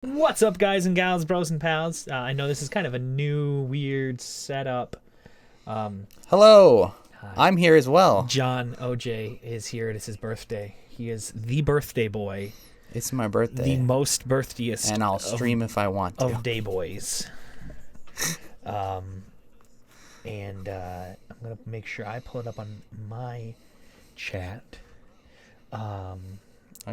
What's up, guys and gals, bros and pals? I know this is kind of a new, weird setup. Hello. I'm here as well. John OJ is here. It is his birthday. He is the birthday boy, It's my birthday. the most birthdiest and I'll stream if I want to. of day boys. I'm gonna make sure I pull it up on my chat. I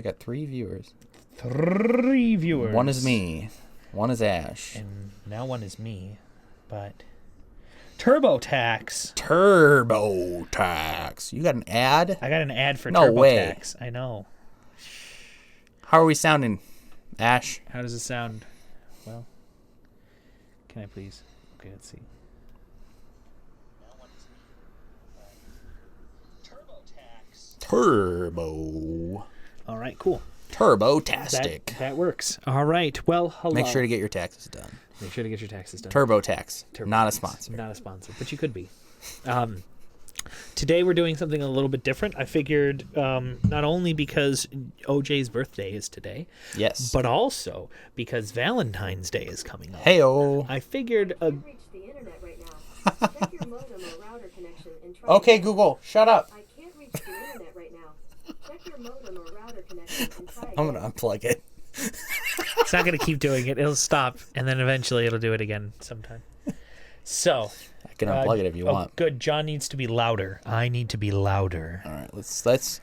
got 3 viewers. 3 viewers. One is me. One is Ash. And now one is me, but TurboTax. TurboTax. You got an ad? I got an ad for No way. TurboTax. I know. How are we sounding, Ash? How does it sound? Well, can I please? Okay, let's see. Turbo. All right, cool. Turbo-tastic. That works. All right. Well, hello. Make sure to get your taxes done. Make sure to get your taxes done. TurboTax. Not a TurboTax. sponsor. Not a sponsor, but you could be. Today we're doing something a little bit different. I figured not only because OJ's birthday is today, Yes. but also because Valentine's Day is coming up. Hey-o. I figured Can't reach the internet right now. Check your modem or router connection and try. Okay, Google, shut up. I can't reach the internet right now. Check your modem or router connection and try. I'm going to unplug it. it's not going to keep doing it. It'll stop, and then eventually it'll do it again sometime. So, I can unplug it if you want. Good. John needs to be louder. I need to be louder. All right, let's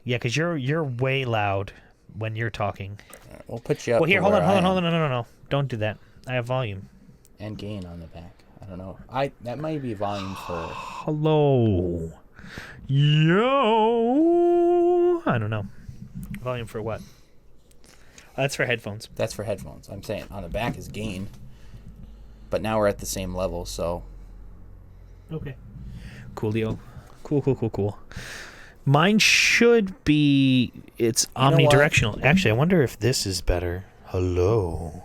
Yeah, because you're way loud when you're talking. we'll put you up. Well, here, to hold where on. I am. No. Don't do that. I have volume. And gain on the back. I don't know. That might be volume for. Hello. Yo. I don't know. Volume for what? That's for headphones. That's for headphones. I'm saying on the back is gain. But now we're at the same level, so Okay. Coolio. Cool. Mine should be. It's know what? omnidirectional. Actually, I wonder if this is better. Hello.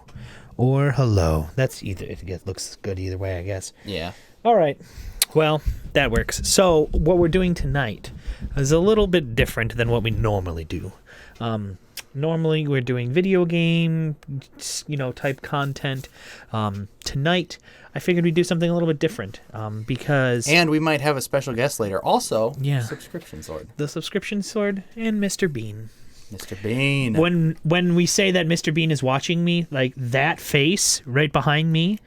Or hello. That's either. It looks good either way, I guess. yeah. All right. Well, that works. So what we're doing tonight is a little bit different than what we normally do. Normally we're doing video game, type content. Tonight I figured we'd do something a little bit different because And we might have a special guest later. Also, Yeah. subscription sword. the subscription sword and Mr. Bean. Mr. Bean. When we say that Mr. Bean is watching me, like that face right behind me,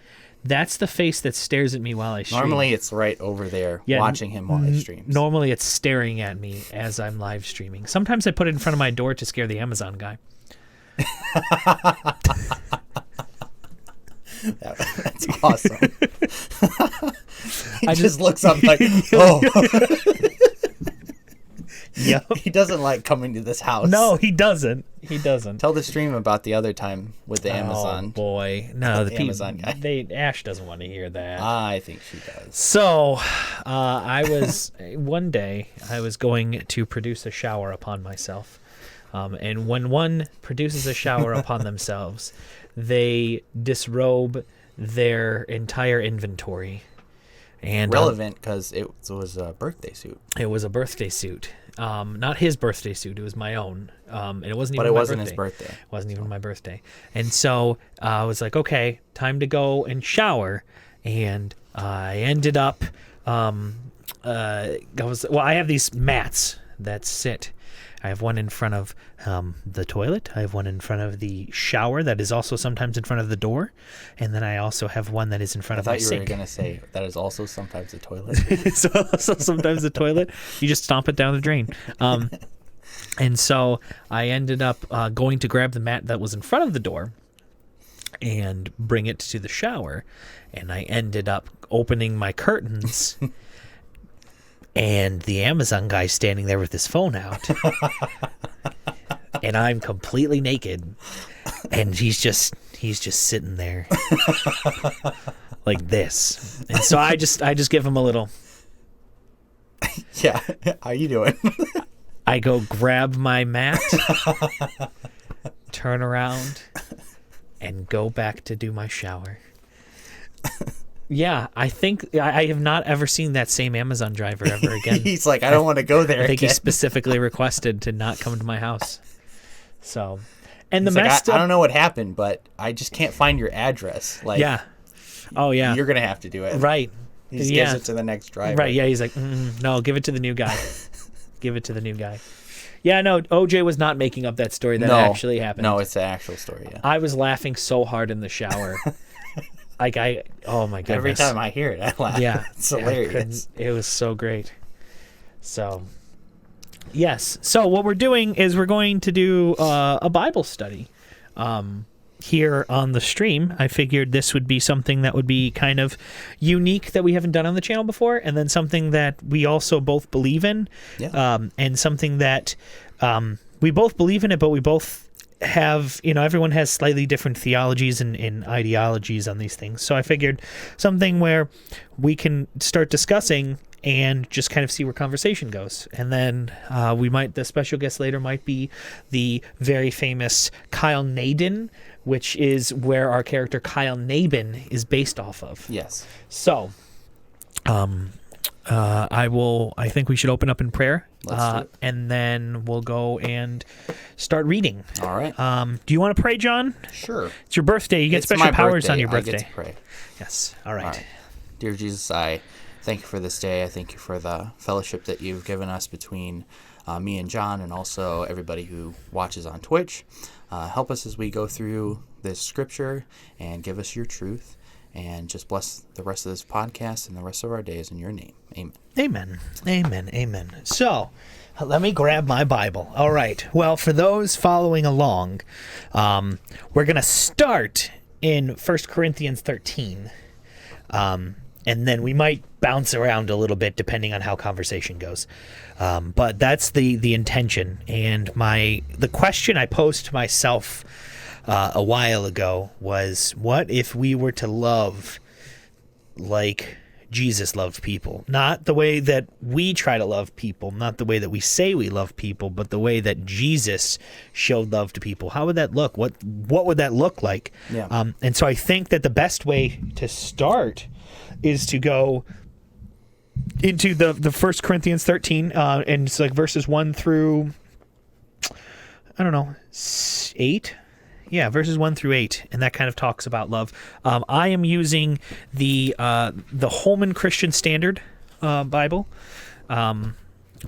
that's the face that stares at me while I stream. Normally it's right over there watching him while he streams. Normally it's staring at me as I'm live streaming. Sometimes I put it in front of my door to scare the Amazon guy. That's awesome. He I just looks up like, oh. Yeah. He doesn't like coming to this house. No, he doesn't. Tell the stream about the other time with the Amazon. Oh boy, no, the Amazon guy. Ash doesn't want to hear that. I think she does. So, I was one day I was going to produce a shower upon myself, and when one produces a shower upon themselves, they disrobe their entire inventory. And Relevant because it was a birthday suit. it was a birthday suit. Not his birthday suit. It was my own. And it wasn't even But it my wasn't his birthday. birthday. It wasn't even my birthday. And so I was like, okay, time to go and shower. And I ended up, I have these mats that sit. I have one in front of the toilet. I have one in front of the shower that is also sometimes in front of the door. And then I also have one that is in front I of my thought you sink. were going to say that is also sometimes a toilet. so sometimes the toilet, you just stomp it down the drain. And so I ended up going to grab the mat that was in front of the door and bring it to the shower. And I ended up opening my curtains and the Amazon guy standing there with his phone out. And I'm completely naked. And he's just sitting there like this. And so I just give him a little. Yeah. How you doing? I go grab my mat, turn around, and go back to do my shower. Yeah, I think I have not ever seen that same Amazon driver ever again. He's like, I don't want to go there I think he again. specifically requested to not come to my house. So, And the He's like, messed I up. don't know what happened, but I just can't find your address. Like, Yeah. Oh yeah. you're gonna have to do it. Right. He just Yeah. gives it to the next driver. Right. Yeah. He's like, no, give it to the new guy. Give it to the new guy. Yeah. No, OJ was not making up that story. That No, actually happened. No, it's the actual story. Yeah. I was laughing so hard in the shower. Oh my goodness. Every time I hear it, I laugh. Yeah. It's I hilarious. couldn't- It was so great. So, yes. So what we're doing is we're going to do a Bible study here on the stream. I figured this would be something that would be kind of unique that we haven't done on the channel before, and then something that we also both believe in, and something that we both believe in it, but we both have, everyone has slightly different theologies and ideologies on these things. So I figured something where we can start discussing and just kind of see where conversation goes. And then the special guest later might be the very famous Kyle Naden, which is where our character Kyle Nabin is based off of. Yes. So, I think we should open up in prayer. Let's do it. And then we'll go and start reading. All right. Do you want to pray, John? Sure. It's your birthday. You get It's special my powers birthday. on your I birthday. get to pray. Yes. All right. All right. Dear Jesus, I thank you for this day. I thank you for the fellowship that you've given us between me and John, and also everybody who watches on Twitch. Help us as we go through this scripture and give us your truth, and just bless the rest of this podcast and the rest of our days in your name. Amen. Amen. Amen. Amen. So, let me grab my Bible. All right. Well, for those following along, we're going to start in 1 Corinthians 13. And then we might bounce around a little bit depending on how conversation goes. But that's the intention. And the question I posed to myself a while ago was, what if we were to love like Jesus loved people? Not the way that we try to love people, not the way that we say we love people, but the way that Jesus showed love to people. How would that look? What would that look like? Yeah. And so I think that the best way to start is to go into the 1 Corinthians 13, and it's like verses 1 through, 8. Yeah, verses 1 through 8, and that kind of talks about love. I am using the Holman Christian Standard Bible. I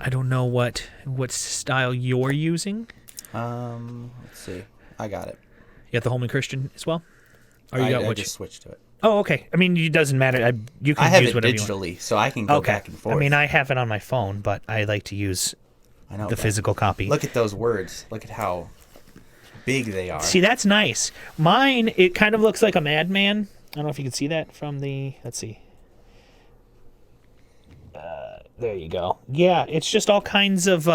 don't know what style you're using. Let's see. I got it. You got the Holman Christian as well? Or you got I which? just switched to it. Oh, okay. I mean, it doesn't matter. You can I have use it whatever you want. digitally, so I can go Okay. back and forth. I mean, I have it on my phone, but I like to use I know, the but physical copy. Look at those words. Look at how big they are. See, that's nice. Mine, it kind of looks like a madman. I don't know if you can see that from the... Let's see. There you go. Yeah, it's just all kinds of...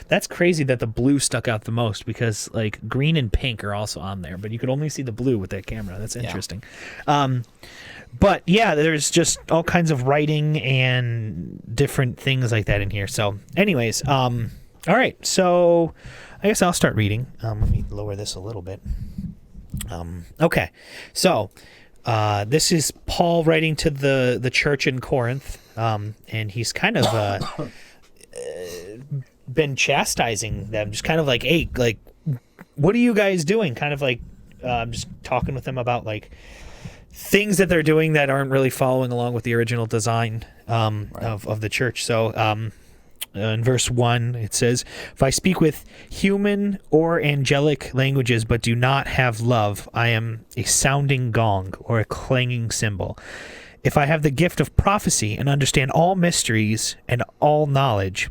That's crazy that the blue stuck out the most, because like green and pink are also on there, but you could only see the blue with that camera. That's interesting. But yeah, there's just all kinds of writing and different things like that in here. So anyways, all right. So I guess I'll start reading. Let me lower this a little bit. Okay. So this is Paul writing to the church in Corinth, and he's kind of been chastising them, just kind of like, hey, like, what are you guys doing? Kind of like just talking with them about like things that they're doing that aren't really following along with the original design of the church. So in verse 1, it says, if I speak with human or angelic languages but do not have love, I am a sounding gong or a clanging cymbal. If I have the gift of prophecy and understand all mysteries and all knowledge,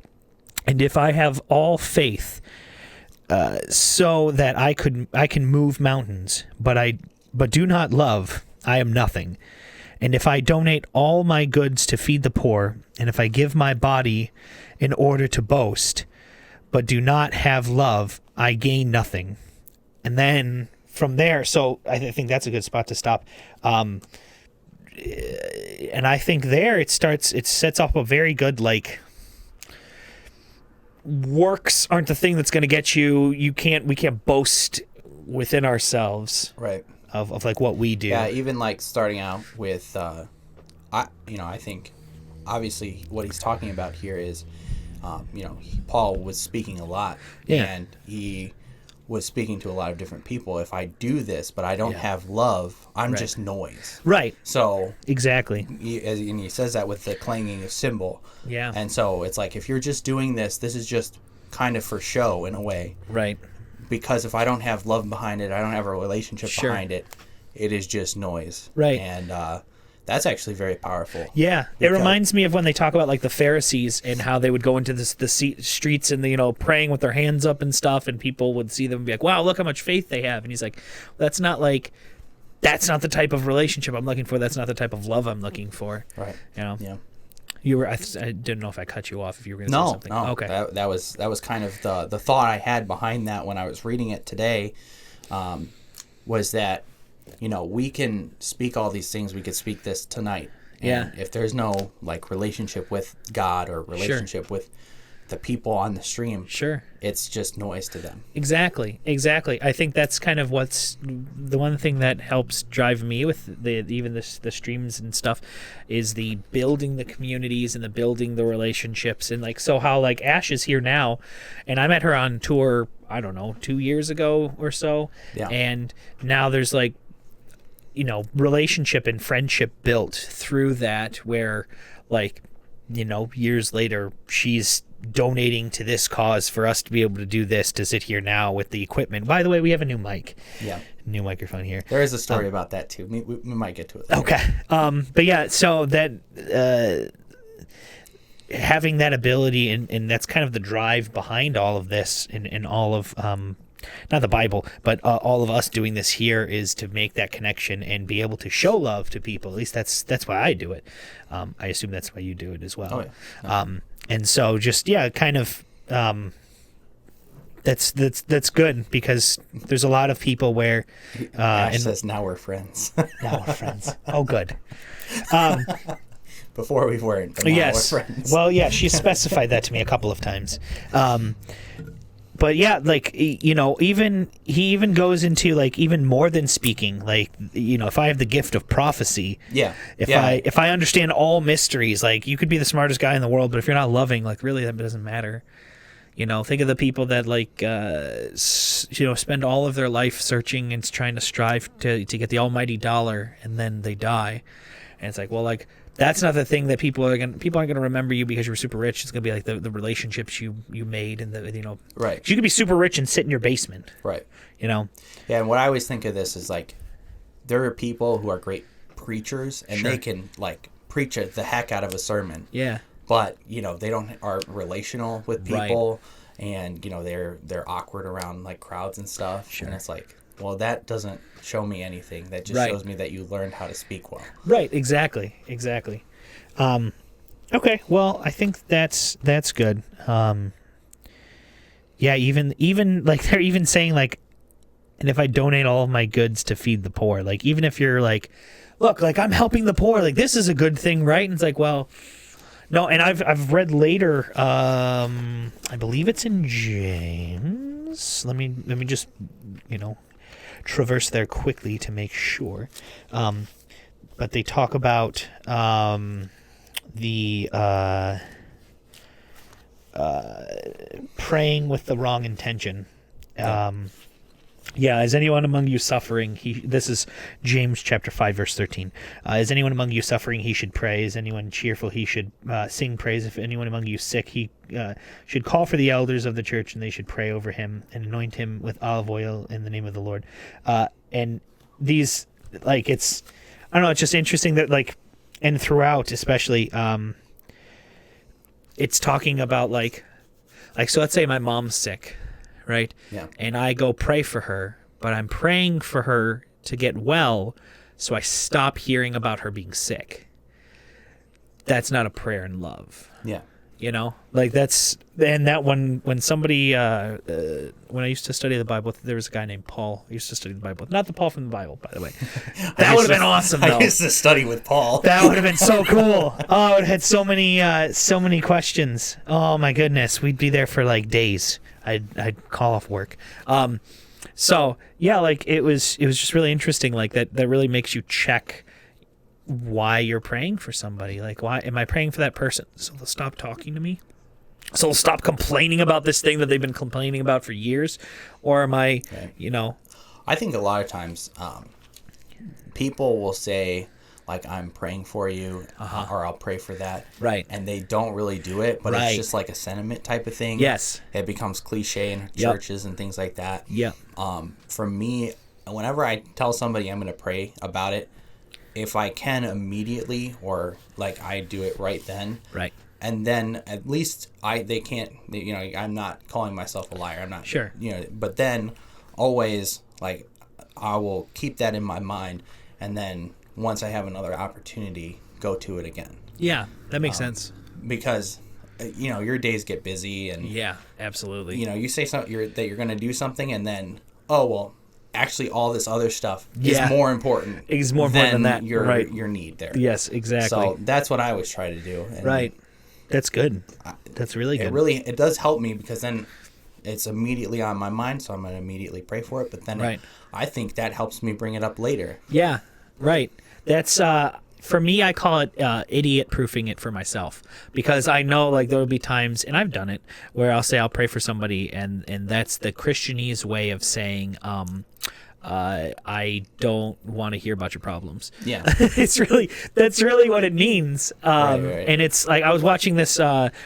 and if I have all faith, so that I can move mountains, but do not love, I am nothing. And if I donate all my goods to feed the poor, and if I give my body in order to boast, but do not have love, I gain nothing. And then from there, so I think that's a good spot to stop. And I think there it sets off a very good, like, works aren't the thing that's going to get you. We can't boast within ourselves, Right. Of like what we do. Yeah, even like starting out with, I think obviously what he's talking about here is, Paul was speaking a lot, Yeah. and he was speaking to a lot of different people. If I do this, but I don't Yeah. have love, I'm Right. just noise. Right. So, Exactly. and he says that with the clanging of cymbal. Yeah. And so it's like, if you're just doing this is just kind of for show in a way. Right. Because if I don't have love behind it, I don't have a relationship Sure. behind it, it is just noise. Right. And that's actually very powerful. Yeah, it Because- reminds me of when they talk about like the Pharisees and how they would go into the streets and praying with their hands up and stuff, and people would see them and be like, "Wow, look how much faith they have." And he's like, "That's not the type of relationship I'm looking for. That's not the type of love I'm looking for." Right. You know, Yeah. you were. I didn't know if I cut you off. If you were going to say No, something. no. Okay. That was kind of the thought I had behind that when I was reading it today, was that, we can speak all these things. We could speak this tonight. Yeah. And if there's no relationship with God or relationship with the people on the stream, Sure. it's just noise to them. Exactly. I think that's kind of what's the one thing that helps drive me with the streams and stuff is the building the communities and the building the relationships, and how Ash is here now, and I met her on tour, I don't know, 2 years ago or so. Yeah. And now there's relationship and friendship built through that, where years later she's donating to this cause for us to be able to do this, to sit here now with the equipment. By the way, we have a new mic, Yeah. new microphone here. There is a story about that too. We might get to it later. Okay. But yeah, so that having that ability, and that's kind of the drive behind all of this, and all of not the Bible, but all of us doing this here, is to make that connection and be able to show love to people. At least that's why I do it. I assume that's why you do it as well. Oh, yeah. And so just kind of that's good, because there's a lot of people where Ash and says now we're friends. now we're friends. Oh, good. Before we weren't, but now Yes. we're friends. Well, yeah, she specified that to me a couple of times. But yeah, even he even goes into even more than speaking. If I have the gift of prophecy, Yeah. if Yeah. I understand all mysteries, you could be the smartest guy in the world, but if you're not loving, really that doesn't matter. Think of the people that spend all of their life searching and trying to strive to get the almighty dollar, and then they die, and it's that's not the thing that people aren't going to remember you because you were super rich. It's going to be the relationships you made, and Right. you could be super rich and sit in your basement. Right. Yeah, and what I always think of this is there are people who are great preachers, and Sure. they can preach the heck out of a sermon. yeah, But they aren't relational with Right. people, and they're awkward around crowds and stuff. Sure. And it's well, that doesn't show me anything. That just Right. shows me that you learned how to speak well. right, exactly. Okay, well, I think that's good. Yeah, even they're even saying and if I donate all of my goods to feed the poor, even if you're look, I'm helping the poor, this is a good thing, right? And it's well, no. And I've read later, I believe it's in James. Let me just traverse there quickly to make sure. But they talk about the praying with the wrong intention. Yeah, is anyone among you suffering? This is James chapter 5, verse 13. Is anyone among you suffering? He should pray. Is anyone cheerful? He should sing praise. If anyone among you is sick, he should call for the elders of the church, and they should pray over him and anoint him with olive oil in the name of the Lord. And these, it's, I don't know, it's just interesting that, and throughout, especially, it's talking about, so let's say my mom's sick, right? Yeah. And I go pray for her, but I'm praying for her to get well, so I stop hearing about her being sick. That's not a prayer in love. Yeah. That's, and that when somebody, when I used to study the Bible, there was a guy named Paul. I used to study the Bible. Not the Paul from the Bible, by the way. That would have been awesome, though. I used to study with Paul. That would have been so cool. Oh, it had so many questions. Oh my goodness, we'd be there for days. I'd call off work. So yeah, it was just really interesting. That really makes you check why you're praying for somebody. Why am I praying for that person so they'll stop talking to me, So stop complaining about this thing that they've been complaining about for years, or am I, Right. you know, I think a lot of times people will say, like, I'm praying for you, or I'll pray for that. Right. And they don't really do it, but Right. it's just like a sentiment type of thing. Yes. It becomes cliche in Yep. churches and things like that. yeah, For me, whenever I tell somebody I'm going to pray about it, if I can immediately, or like I do it right then, right, and then at least they can't, you know, I'm not calling myself a liar. I'm not Sure. you know, but then always, like, I will keep that in my mind, and then once I have another opportunity, go to it again, yeah, that makes sense. because you know, your days get busy, and Yeah, absolutely. you know, you say something that you're going to do something, and then, oh well, actually all this other stuff Yeah. is more important. Is more important than that, your right. your need there. Yes, exactly. So that's what I always try to do. And Right. That's good. That's really good. it does help me, because then it's immediately on my mind, so I'm going to immediately pray for it. But then Right. I think that helps me bring it up later. Yeah, right. That's for me. I call it idiot proofing it for myself, because I know, like, there will be times, and I've done it, where I'll say I'll pray for somebody, and that's the Christianese way of saying I don't want to hear about your problems. Yeah. That's really what it means. Right. And it's like, I was watching this,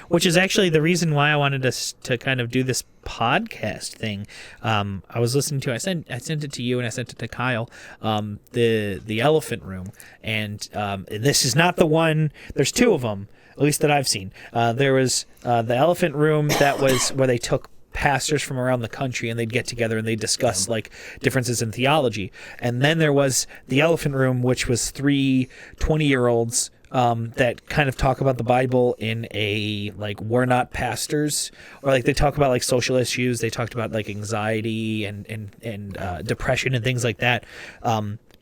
which is actually the reason why I wanted us to kind of do this podcast thing. I was listening to, I sent it to you and I sent it to Kyle, the Elephant Room. And this is not the one, there's two of them, at least that I've seen. There was the Elephant Room that was where they took pastors from around the country and they'd get together and they'd discuss like differences in theology. And then there was the Elephant Room, which was 3 20-year-olds that kind of talk about the Bible in a, like, we're not pastors, or like they talk about like social issues. They talked about like anxiety and depression and things like that.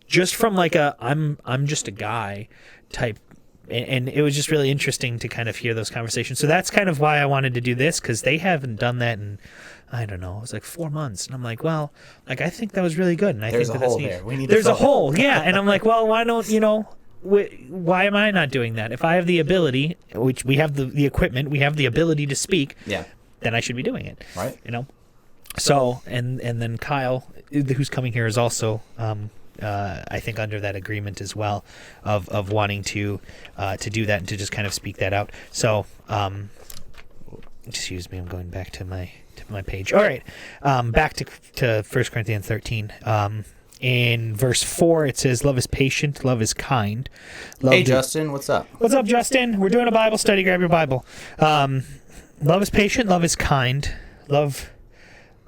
Just from like a I'm just a guy type. And it was just really interesting to kind of hear those conversations. So that's kind of why I wanted to do this, because they haven't done that in, I don't know, it was like 4 months. And I'm like, well, like, I think that was really good. And I There's think a that's hole neat. there. We need to There's a fill it. hole, yeah. And I'm like, well, why don't, why am I not doing that? If I have the ability, which we have the equipment, we have the ability to speak, Yeah. then I should be doing it. Right. So, and then Kyle, who's coming here, is also, I think, under that agreement as well of wanting to do that and to just kind of speak that out. So, excuse me, I'm going back to my page. All right, back to 1 Corinthians 13. In verse 4, it says, "Love is patient, love is kind." Hey, Justin, what's up? What's up, Justin? We're doing a Bible study. Grab your Bible. Love is patient, love is kind.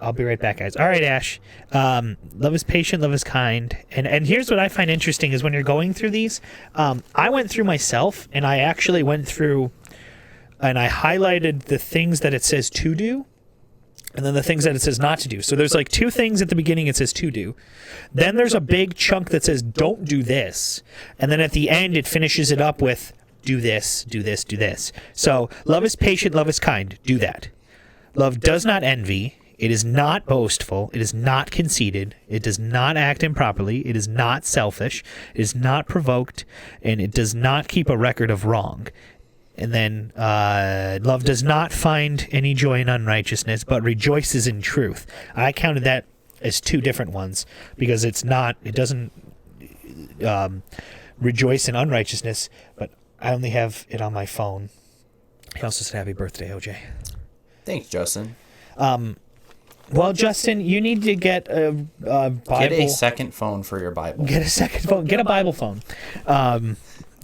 I'll be right back, guys. All right, Ash. Love is patient, love is kind. And here's what I find interesting is when you're going through these, I went through myself, and I actually went through and I highlighted the things that it says to do, and then the things that it says not to do. So there's like 2 things at the beginning it says to do. Then there's a big chunk that says don't do this. And then at the end it finishes it up with do this, do this, do this. So love is patient, love is kind. Do that. Love does not envy. It is not boastful. It is not conceited. It does not act improperly. It is not selfish. It is not provoked. And it does not keep a record of wrong. And then love does not find any joy in unrighteousness, but rejoices in truth. I counted that as 2 different ones because it doesn't rejoice in unrighteousness, but I only have it on my phone. He also said happy birthday, OJ. Thanks, Justin. Well, Justin, you need to get a Bible. Get a second phone for your Bible. Get a second phone. Get a Bible phone.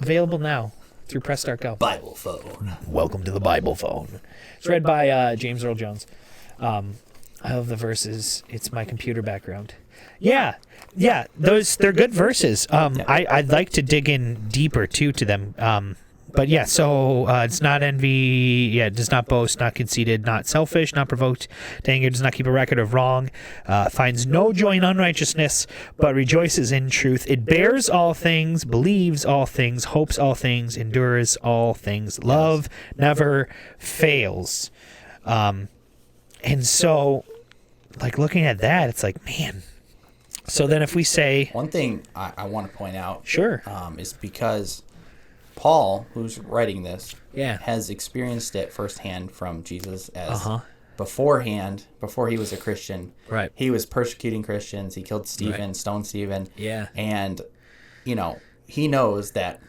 Available now through Press Start Go. Bible phone. Welcome to the Bible phone. It's read by James Earl Jones. I love the verses. It's my computer background. Yeah. They're good verses. I'd like to dig in deeper too to them. But yeah, so it's not envy. Yeah, it does not boast, not conceited, not selfish, not provoked to anger, does not keep a record of wrong, finds no joy in unrighteousness, but rejoices in truth. It bears all things, believes all things, hopes all things, endures all things. Love never fails. And so, like, looking at that, it's like, man. So then if we say... One thing I want to point out Sure. is because Paul, who's writing this, Yeah. has experienced it firsthand from Jesus as Uh-huh. before he was a Christian. Right. He was persecuting Christians. He killed Stephen, Right. stoned Stephen. Yeah. And, he knows that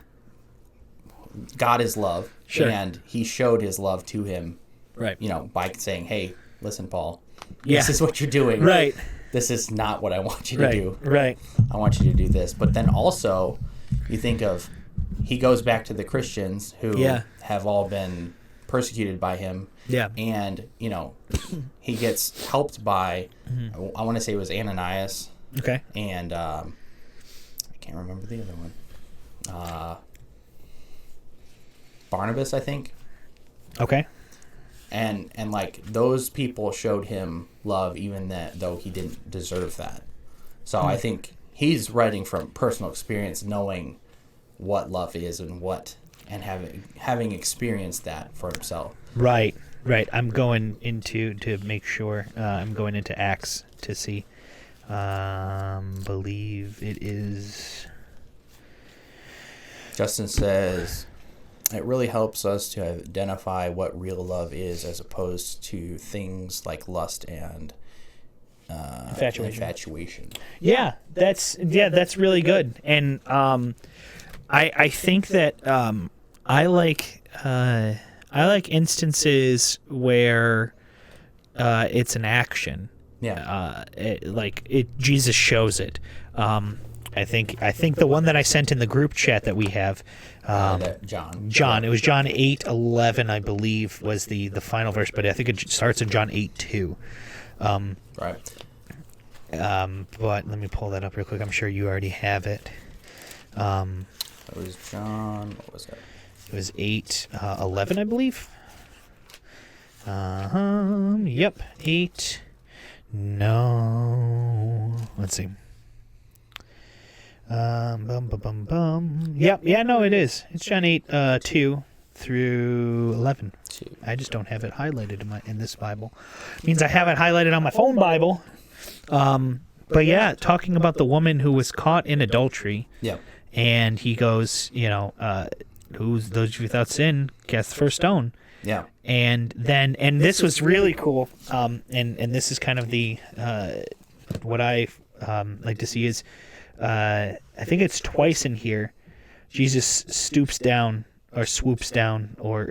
God is love. Sure. And he showed his love to him, Right. by saying, hey, listen, Paul, Yeah. this is what you're doing. Right. This is not what I want you to Right. do. Right. I want you to do this. But then also, you think of, he goes back to the Christians who Yeah. have all been persecuted by him. Yeah. And, he gets helped by, I want to say it was Ananias, Okay. and I can't remember the other one. Barnabas, I think. Okay. And like those people showed him love even though he didn't deserve that. So I think he's writing from personal experience, knowing what love is and having experienced that for himself. Right. Right. I'm going into to make sure. I'm going into Acts to see. Believe it is. Justin says, it really helps us to identify what real love is as opposed to things like lust and infatuation. Yeah, that's really good, and I think that I like instances where it's an action. Yeah. Jesus shows it. I think the one that I sent in the group chat that we have, That John. John. It was John 8:11, I believe, was the final verse, but I think it starts in John 8:2. Right. But let me pull that up real quick. I'm sure you already have it. That was John. What was that? It was 8:11, I believe. Yep, 8. No, let's see. Yep, yeah, no, it is. It's John 8:2 through 11. I just don't have it highlighted in this Bible. It means I have it highlighted on my phone Bible. But yeah, talking about the woman who was caught in adultery. Yeah. And he goes, who's those without sin, cast the first stone. Yeah. And this was really cool. And this is kind of the what I like to see is I think it's twice in here. Jesus stoops down or swoops down or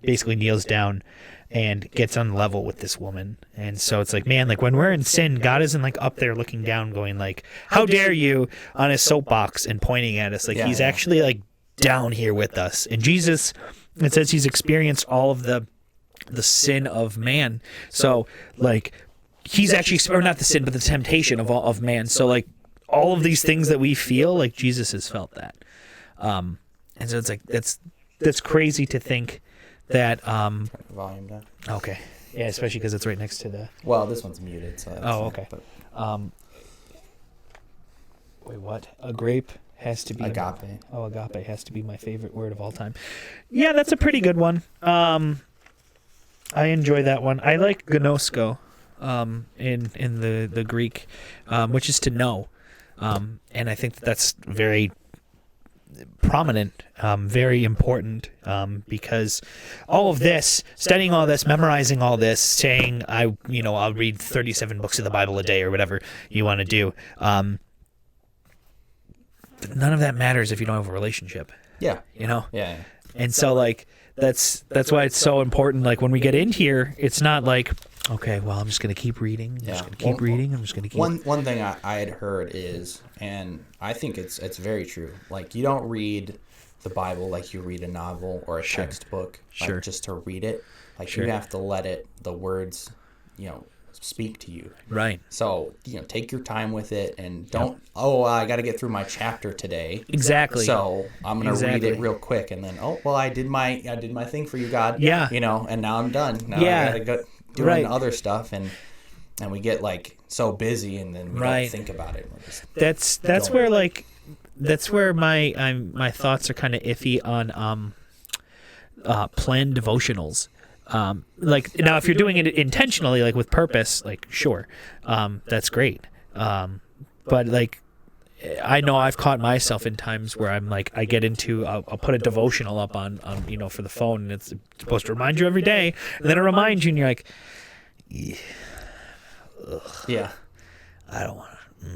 basically kneels down and gets on level with this woman. And so it's like, man, like when we're in sin, God isn't like up there looking down going like, how dare you, on his soapbox and pointing at us. Like he's actually like down here with us. And Jesus, it says he's experienced all of the sin of man. So like he's actually, or not the sin, but the temptation of man. So like all of these things that we feel, like Jesus has felt that. And so it's like, that's crazy to think that, Volume down. okay. Yeah, especially because it's right next to the, Well, this one's muted, so. okay. Wait, what? A grape has to be Agape. Agape has to be my favorite word of all time. Yeah, that's a pretty good one. I enjoy that one. I like gnosko, in the Greek, which is to know, and I think that's very prominent, very important, because all of this, studying all this, memorizing all this, saying I'll read 37 books of the Bible a day or whatever you want to do. None of that matters if you don't have a relationship. Yeah. Yeah. And so like that's why it's so important. Like when we get in here, it's not like, okay, well, I'm just gonna keep reading. I'm just gonna keep reading. I'm just gonna keep. One thing I had heard is, and I think it's very true. Like you don't read the Bible like you read a novel or a textbook, like just to read it. Like you have to let the words, speak to you. Right. So, take your time with it and don't, I got to get through my chapter today. Exactly. So I'm going to read it real quick and then, I did my thing for you, God. Yeah. And now I'm done. Now I got to go doing other stuff and we get like so busy and then we don't think about it. That's where like, that's where my thoughts are kind of iffy on planned devotionals. Like now, if you're doing it intentionally, like with purpose, like sure, that's great. But like I know I've caught myself in times where I'm like, I get into, I'll put a devotional up on for the phone, and it's supposed to remind you every day, and then it reminds you, and you're like, Yeah. I don't want to.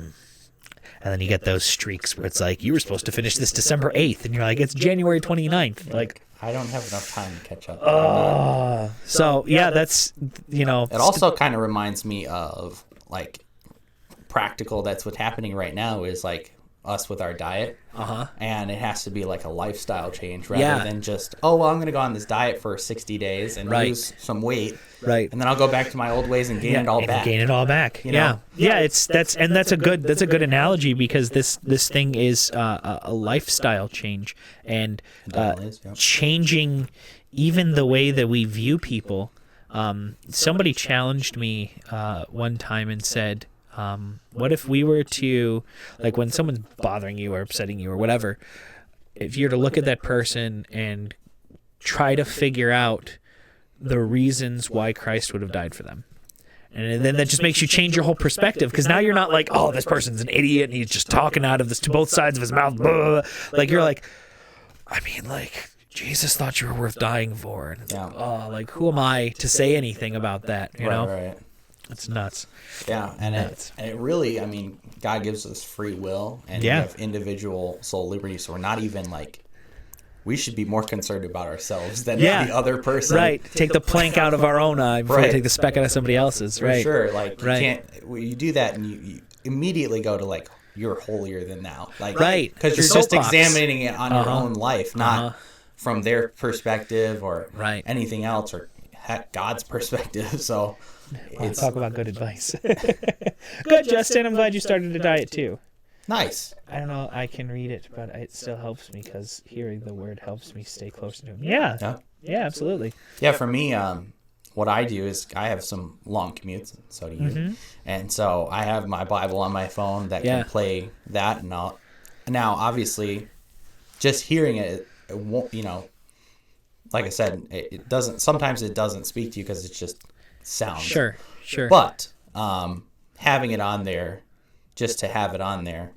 And then you get those streaks where it's like, you were supposed to finish this December 8th, and you're like, it's January 29th. Like, I don't have enough time to catch up. so yeah, that's, It also kind of reminds me of like practical. That's what's happening right now is like us with our diet. And it has to be like a lifestyle change rather than just, oh, well, I'm going to go on this diet for 60 days and lose some weight. Right. And then I'll go back to my old ways and gain it all back. Gain it all back. You know? Yeah. That's a good analogy, because this thing is a lifestyle change, and changing even the way that we view people. Somebody challenged me one time and said, what if we were to, like, when someone's bothering you or upsetting you or whatever, if you're to look at that person and try to figure out the reasons why Christ would have died for them. And then that just makes you change your whole perspective, because now you're not like, oh, this person's an idiot and he's just talking out of this to both sides of his mouth. Blah. Like, you're like, I mean, like, Jesus thought you were worth dying for. And it's like, oh, like, who am I to say anything about that? You know? Right. It's nuts. Yeah, and it really, I mean, God gives us free will, and we have individual soul liberty, so we're not even like, we should be more concerned about ourselves than the other person. Right. Take the plank out of our own eye before we take the speck out of somebody else's. For sure. Like, you can't, you do that and you immediately go to like, you're holier than thou. Like, because you're just examining it on your own life, not from their perspective or anything else, or God's perspective. So let's talk about good advice. Good, Justin. I'm glad you started a diet too. Nice. I don't know. I can read it, but it still helps me, because hearing the word helps me stay closer to him. Yeah, absolutely. Yeah, for me, what I do is I have some long commutes, and so do you. And so I have my Bible on my phone that can play that. And now, obviously, just hearing it won't, like I said, it doesn't. Sometimes it doesn't speak to you because it's just sound. Sure. But having it on there, just to have it on there,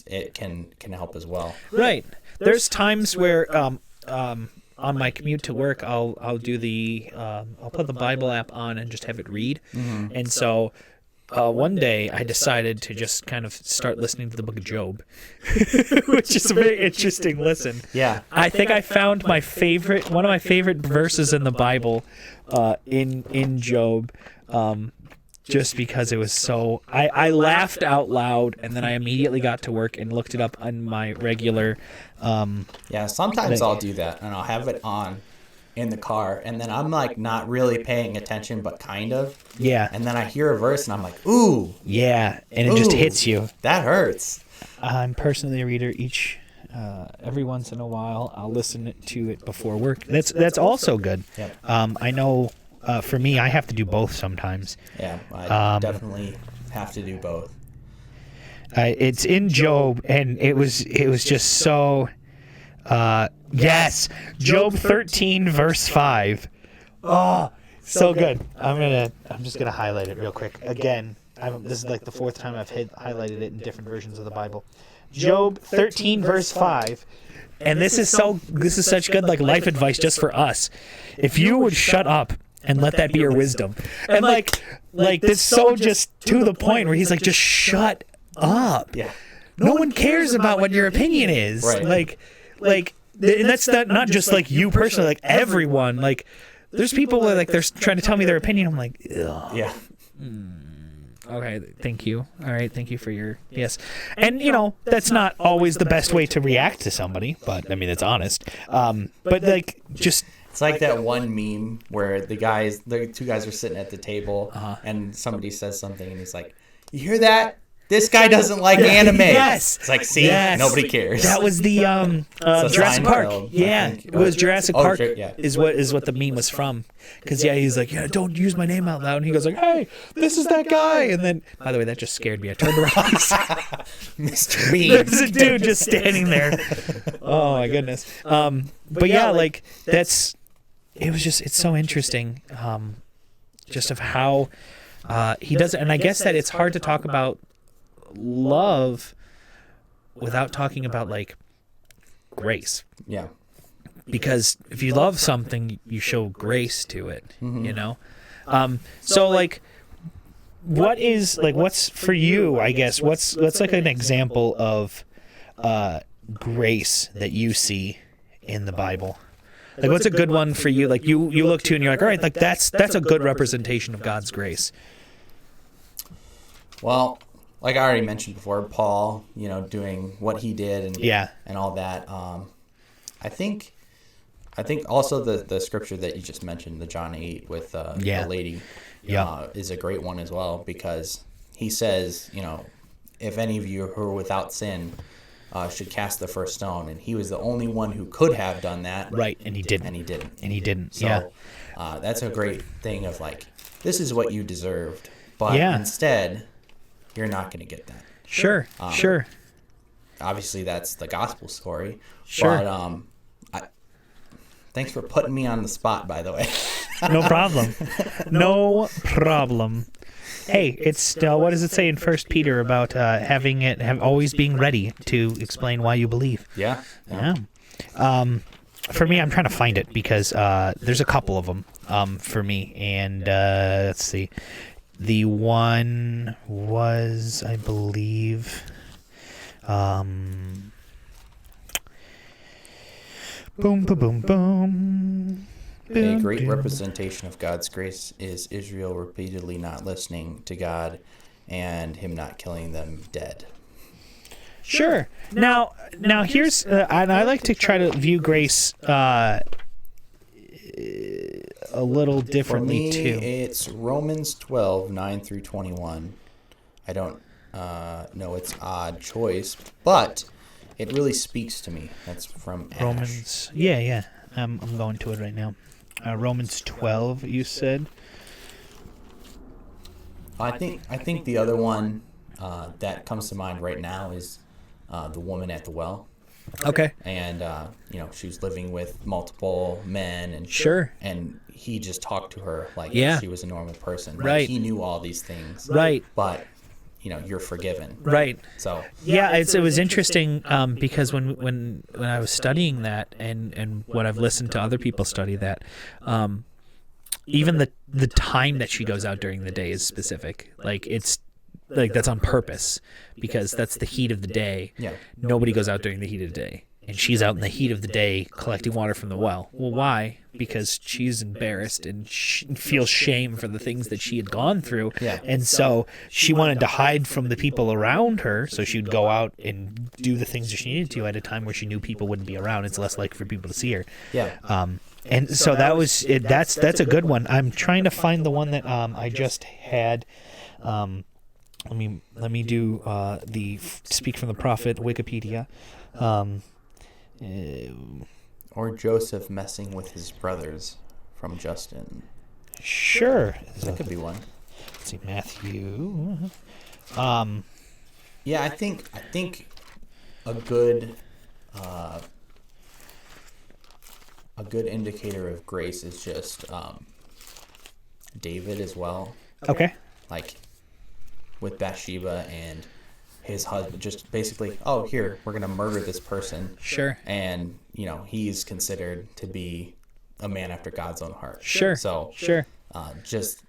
it can help as well. Right. There's times where on my commute to work, I'll do I'll put the Bible app on and just have it read. And so one day I decided to just kind of start listening to the book of Job, which is a very interesting listen. Yeah. I think I found one of my favorite verses in the Bible in Job. Just because it was so, I laughed out loud, and then I immediately got to work and looked it up on my regular. Sometimes I'll do that, and I'll have it on in the car, and then I'm like not really paying attention, but kind of. Yeah. And then I hear a verse, and I'm like, ooh. Yeah, and it just hits you. That hurts. I'm personally a reader. Every once in a while, I'll listen to it before work. That's also good. Yep. I know. For me, I have to do both sometimes. Yeah, I definitely have to do both. It's in Job, and it was just so. Yes, Job 13 verse 5. Oh, so good. I'm just gonna highlight it real quick again. This is like the fourth time I've highlighted it in different versions of the Bible. Job 13 verse 5. And this is such good like life advice just for us. If you would shut up and let that be your wisdom. And like this so just to the point where he's like, just shut up. Yeah. No one cares about what your opinion is. Right. Like, and that's not just like you personally, like everyone. Like, there's people that, like, they're trying to tell me their opinion. I'm like, ugh. Yeah. Okay, thank you. All right, thank you for your yes. And that's not always the best way to react to somebody, but I mean, it's honest. But like, just. It's like that one meme where the two guys are sitting at the table, and somebody says something, and he's like, "You hear that? This guy doesn't like anime." Yes. It's like, see, nobody cares. That was the Jurassic Park. Yeah, it was Jurassic Park. Yeah. Is what the meme was from. Because he's like, don't use my name out loud, and he goes like, hey, this is that guy, and then, by the way, that just scared me. I turned around. Mr. Bean. There's a dude just standing there. Oh my goodness. But yeah, like it's so interesting. Just of how he does it, and I guess that it's hard to talk about love without talking about like grace. Yeah. Because if you love something, you show grace to it, you know? So like, what's for you, I guess, what's like an example of grace that you see in the Bible? Like, what's a good one for you? Like, you look to and you're like, all right, like that's a good representation of God's grace. Well, like I already mentioned before, Paul, doing what he did and all that. I think also the scripture that you just mentioned, the John 8 with the lady, is a great one as well, because he says, if any of you who are without sin should cast the first stone, and he was the only one who could have done that, right? And he didn't. So that's a great thing of like, this is what you deserved, but instead, you're not going to get that. Sure. Obviously, that's the gospel story. Sure. But thanks for putting me on the spot, by the way. No problem. No problem. Hey, it's what does it say in 1 Peter about always being ready to explain why you believe? Yeah. For me, I'm trying to find it because there's a couple of them for me, and let's see. The one was, I believe, boom, boom, boom, boom. A great representation of God's grace is Israel repeatedly not listening to God and him not killing them dead. Sure. Now here's, and I like to try to view grace a little differently For me, too. it's Romans 12:9 through 21. I don't know its odd choice, but it really speaks to me. That's from Ash. Romans. Yeah. I'm going to it right now. Romans 12, you said. I think the other one that comes to mind right now is the woman at the well. Okay. And she was living with multiple men, and Sure. and he just talked to her like she was a normal person. Like, Right. he knew all these things. Right. But you're forgiven. Right. So Yeah, it was interesting because when I was studying that and when I've listened to other people study that, even the time that she goes out during the day is specific. Like it's like that's on purpose because that's the heat of the day. Yeah. Nobody goes out during the heat of the day. And she's out in the heat of the day collecting water from the well. Well, why? Because she's embarrassed and she feels shame for the things that she had gone through. Yeah. And so she wanted to hide from the people around her, so she'd go out and do the things that she needed to at a time where she knew people wouldn't be around. It's less likely for people to see her. yeah. And so that was it. That's a good one. I'm trying to find the one that I just had. Let me do the Speak from the Prophet Wikipedia. Or Joseph messing with his brothers from Justin. Sure. That could be one. Let's see, Matthew. Yeah, I think a good indicator of grace is just David as well. Okay. Like with Bathsheba and his husband, just basically, oh, here, we're going to murder this person. Sure. And, he's considered to be a man after God's own heart. Sure. So, Sure. just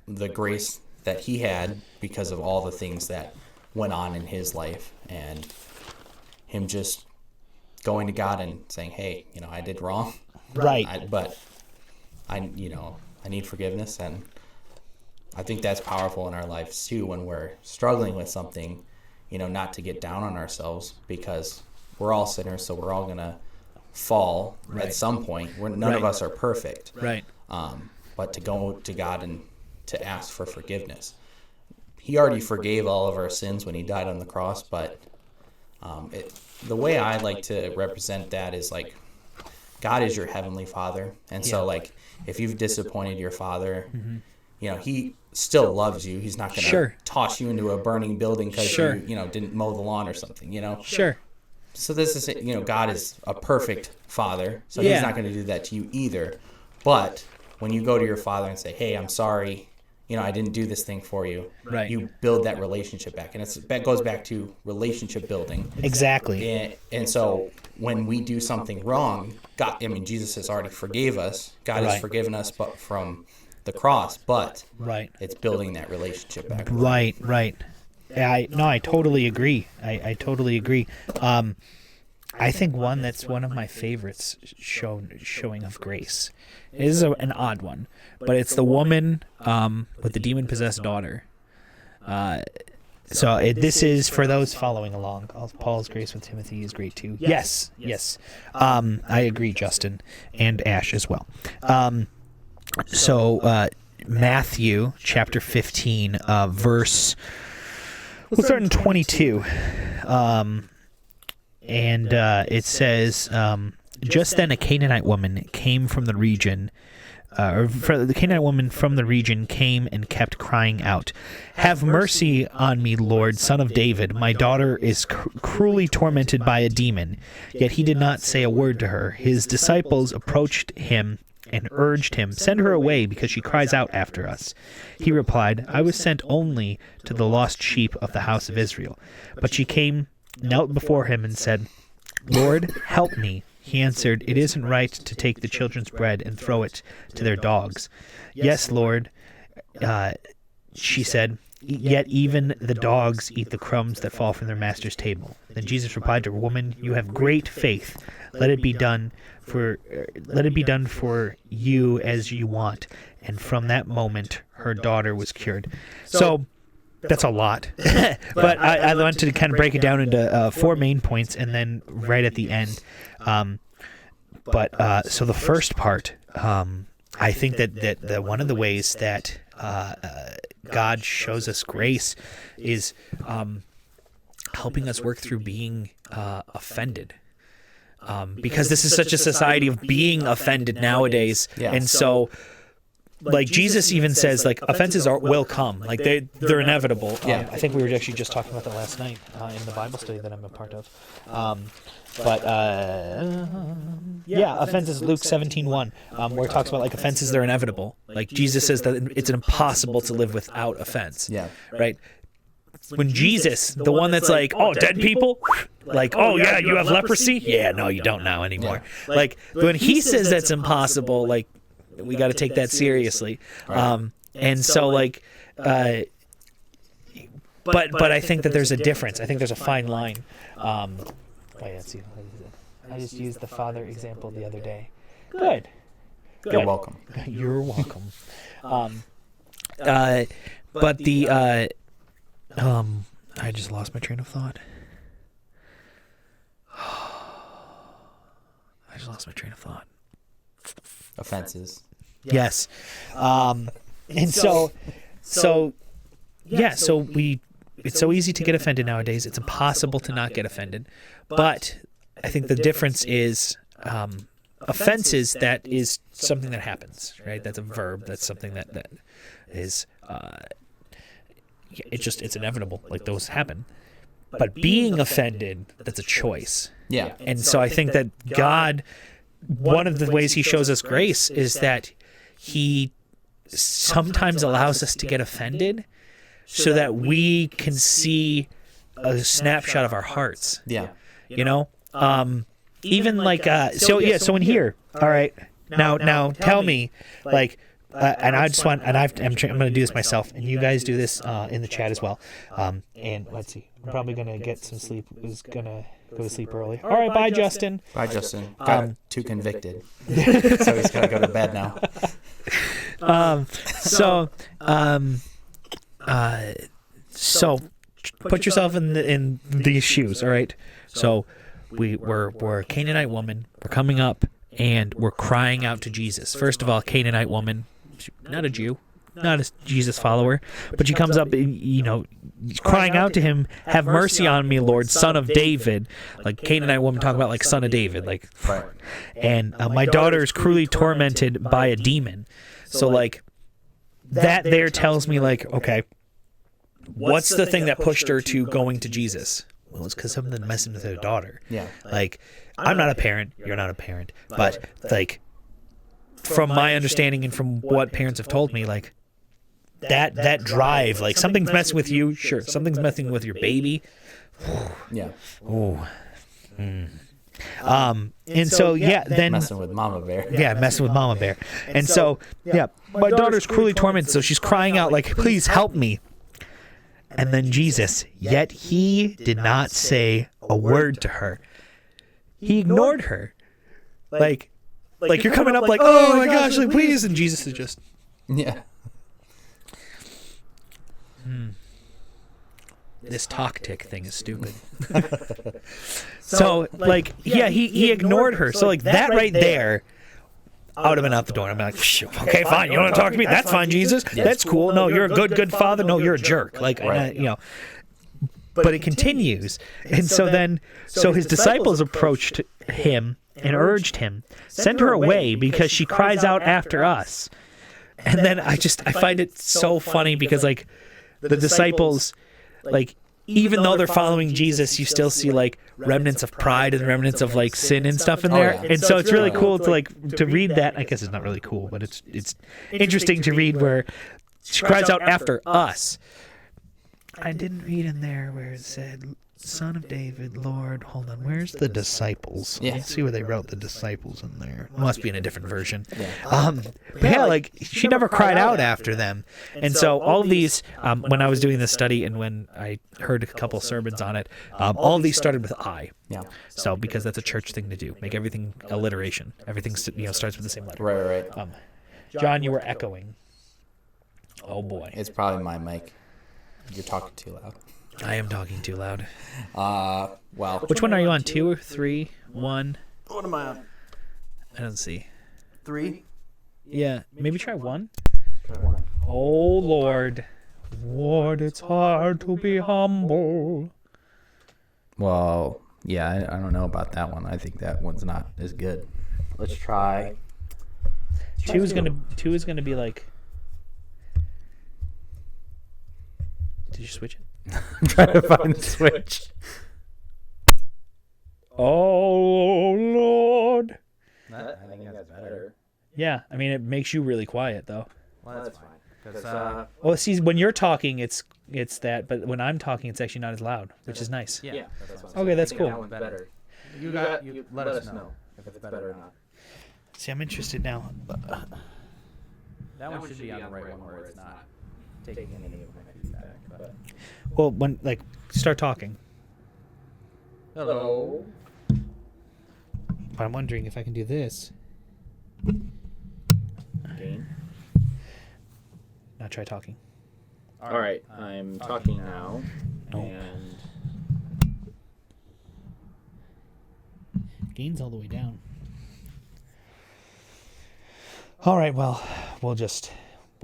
the grace that he had because of all the things that went on in his life, and him just going to God and saying, hey, I did wrong. Right. But I need forgiveness. And I think that's powerful in our lives too, when we're struggling with something, not to get down on ourselves, because we're all sinners, so we're all going to fall at some point. None of us are perfect. Right. But to go to God and to ask for forgiveness. He already forgave all of our sins when he died on the cross, but the way I like to represent that is like, God is your heavenly Father. And so like, if you've disappointed your Father, he still loves you. He's not going to toss you into a burning building because you didn't mow the lawn or something, Sure. So this is, God is a perfect Father, so he's not going to do that to you either. But when you go to your Father and say, hey, I'm sorry, I didn't do this thing for you. Right. You build that relationship back, and that goes back to relationship building. Exactly. And so when we do something wrong, Jesus has already forgave us. God has forgiven us, but from the cross, but Right. it's building that relationship back. Right. Yeah, I totally agree. I totally agree. I think that's one of my favorites showing of grace. It is an odd one, but it's the woman with the demon-possessed daughter. This is for those following along. Paul's grace with Timothy is great too. Yes. I agree, Justin, and Ash as well. Matthew chapter 15, verse. We'll start in 22. It says, just then a Canaanite woman came from the region, the Canaanite woman from the region came and kept crying out, "Have mercy on me, Lord, Son of David. My daughter is cruelly tormented by a demon." Yet he did not say a word to her. His disciples approached him and urged him, "Send her away, because she cries out after us." He replied, "I was sent only to the lost sheep of the house of Israel." But she came, knelt before him, and said, "Lord, help me." He answered, "It isn't right to take the children's bread and throw it to their dogs." "Yes, Lord," she said, "yet even the dogs eat the crumbs that fall from their master's table." Then Jesus replied to her, "Woman, you have great faith. Let it be done for you as you want." And from that moment, her daughter was cured. So that's a lot, but I want to kind of break it down into 4 main points, and then right at the end. So the first part, I think that one of the ways that God shows us grace is helping us work through being offended. Because this is such a society of being offended nowadays, and so. Like Jesus even says, like, offenses will come, like they're inevitable. I think we were actually just talking about that last night in the Bible study that I'm a part of. Offenses, Luke 17:1, where it talks about like offenses, they're inevitable. Like Jesus says that it's impossible to live without offense. Yeah. Right. When Jesus, the one that's like, oh, dead people, like, oh yeah, you have leprosy. Yeah, no, you don't now anymore. Yeah. Like when he says that's impossible, like. We got to take that seriously, and so like, but I think that there's a difference. I think there's a fine line. I just used the father example the other day. Good. You're welcome. You're welcome. But the I just lost my train of thought. Offenses. Yes. It's so easy to get offended nowadays. It's impossible to not get offended. But I think the difference is offenses, that is something that happens, right? That's a verb. That's something that is it's inevitable. Like those happen. But being offended, that's a choice. Yeah. And so I think that God, one of the ways he shows us grace is that he sometimes allows us to get offended so that we can see a snapshot of our hearts. Yeah. You know? Even like, so in here, all right, now tell me, like, and I just want, and I'm going to do this myself, and you guys do this in the chat as well. And let's see, I'm probably going to get some sleep. Who's going to go to sleep early? All right, bye, Justin. Bye, Justin. Got too convicted, so he's got to go to bed now. So put yourself in these shoes, all right? So we're a Canaanite woman. We're coming up, and we're crying out to Jesus. First of all, Canaanite woman, not a Jew, not a Jesus follower, but she comes up, crying out to him, "Have mercy on me, Lord, Son of David." Like Canaanite woman talking about like Son of David, like, right. And my daughter is cruelly tormented by a demon. So like that there tells me like, okay, what's the thing that pushed her to going to Jesus? Well, it's because something messing with her daughter. Yeah. Like, I'm not a parent. You're not a parent. But, like, from my understanding and from what parents have told me, like, that drive, like something's messing with you. Sure, something's messing with your baby. Yeah. Oh. And so then Messing with Mama Bear. yeah, messing with Mama Bear. And so my daughter's cruelly tormented, so she's crying out like, "Please help me." And then Jesus, yet he did not say a word to her. He ignored her. Like you're coming up like, "Oh my gosh, like please," and Jesus is just Yeah. this talk tick thing is stupid. So like he ignored her. So like that right there, I would have been out the door. I'm like, okay, fine. You want to talk to me? That's fine, Jesus. That's cool. No, you're a good father. No, you're a jerk. Like, but it continues. And so his disciples approached him and urged him, send her away because she cries out after us. And then I find it so funny because like the disciples, like, even though they're following Jesus, you still see like remnants of pride and remnants of like sin and stuff in there. yeah. And so it's really cool to read that. I guess it's not really cool, but it's interesting to read where she cries out after us. I didn't read in there where it said, "Son of David, Lord." Hold on, where's the disciples? Yeah. Let's see where they wrote the disciples in there. It must be in a different version. But yeah, like she never cried out after them. And so all of these, when I was doing this study and when I heard a couple sermons on it, all of these started with I. Yeah. So because that's a church thing to do, make everything alliteration. Everything starts with the same letter. Right. John, you were echoing. Oh boy, It's probably my mic. You're talking too loud. I am talking too loud. Well. Which one are you on? 2 or 3? 1? What am I on? I don't see. 3? Yeah, maybe try 1. Oh Lord, it's hard to be humble. Well, yeah, I don't know about that one. I think that one's not as good. Let's try. 2 is gonna be like. Did you switch it? I'm trying to find the switch. Oh Lord. I think that's better. Yeah, I mean it makes you really quiet though. Well, that's fine. Because, Well, see, when you're talking, it's that, but when I'm talking, it's actually not as loud, which is nice. yeah. That's Okay, that's cool. That one's better. You let us know if it's better or not. See, I'm interested now. That one should be on the right one where it's not taking any of my feedback. But Well, when start talking. hello. But I'm wondering if I can do this. Gain. Now try talking. All right, I'm talking now. No. And Gain's all the way down. All right, well, we'll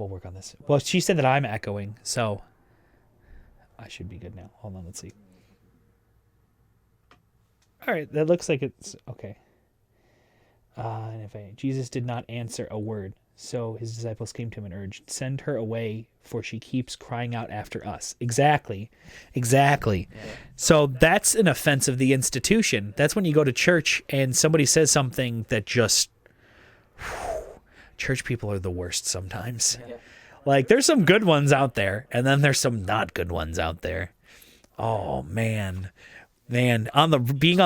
work on this. Well, she said that I'm echoing, so I should be good now. Hold on, let's see. All right, that looks like it's okay. And if Jesus did not answer a word, so his disciples came to him and urged, "Send her away, for she keeps crying out after us." Exactly. So that's an offense of the institution. That's when you go to church and somebody says something that just... Church people are the worst sometimes. Like, there's some good ones out there, and then there's some not good ones out there. Oh, man, being on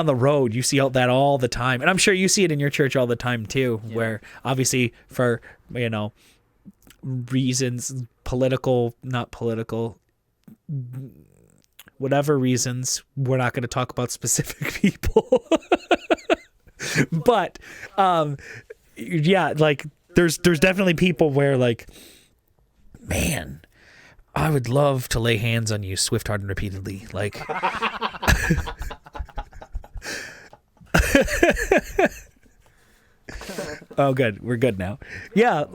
the road, you see that all the time, and I'm sure you see it in your church all the time too. Yeah. Where obviously for reasons, not political, whatever reasons, we're not going to talk about specific people. But yeah, like there's definitely people where like, man, I would love to lay hands on you swift, hard, and repeatedly. Like, oh, good. We're good now. Yeah.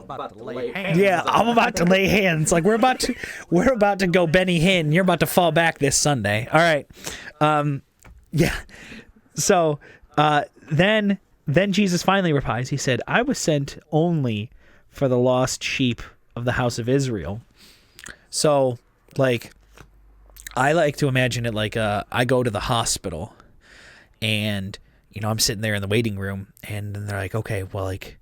Yeah, I'm about to lay hands. Like we're about to go Benny Hinn. You're about to fall back this Sunday. All right. Yeah. So then Jesus finally replies. He said, "I was sent only for the lost sheep of the house of Israel." So, like, I like to imagine it like I go to the hospital and, I'm sitting there in the waiting room and then they're like, okay, well, like,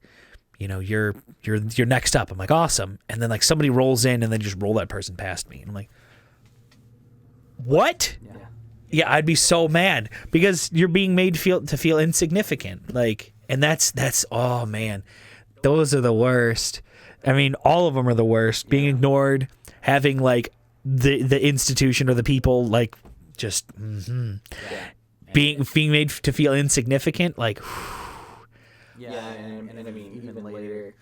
you're next up. I'm like, awesome. And then like somebody rolls in and then just roll that person past me. And I'm like, what? Yeah, I'd be so mad because you're being made to feel insignificant. Like, and that's oh man, those are the worst. I mean, all of them are the worst. Being ignored, having like the institution or the people like just being made to feel insignificant. Like, and I mean, even later,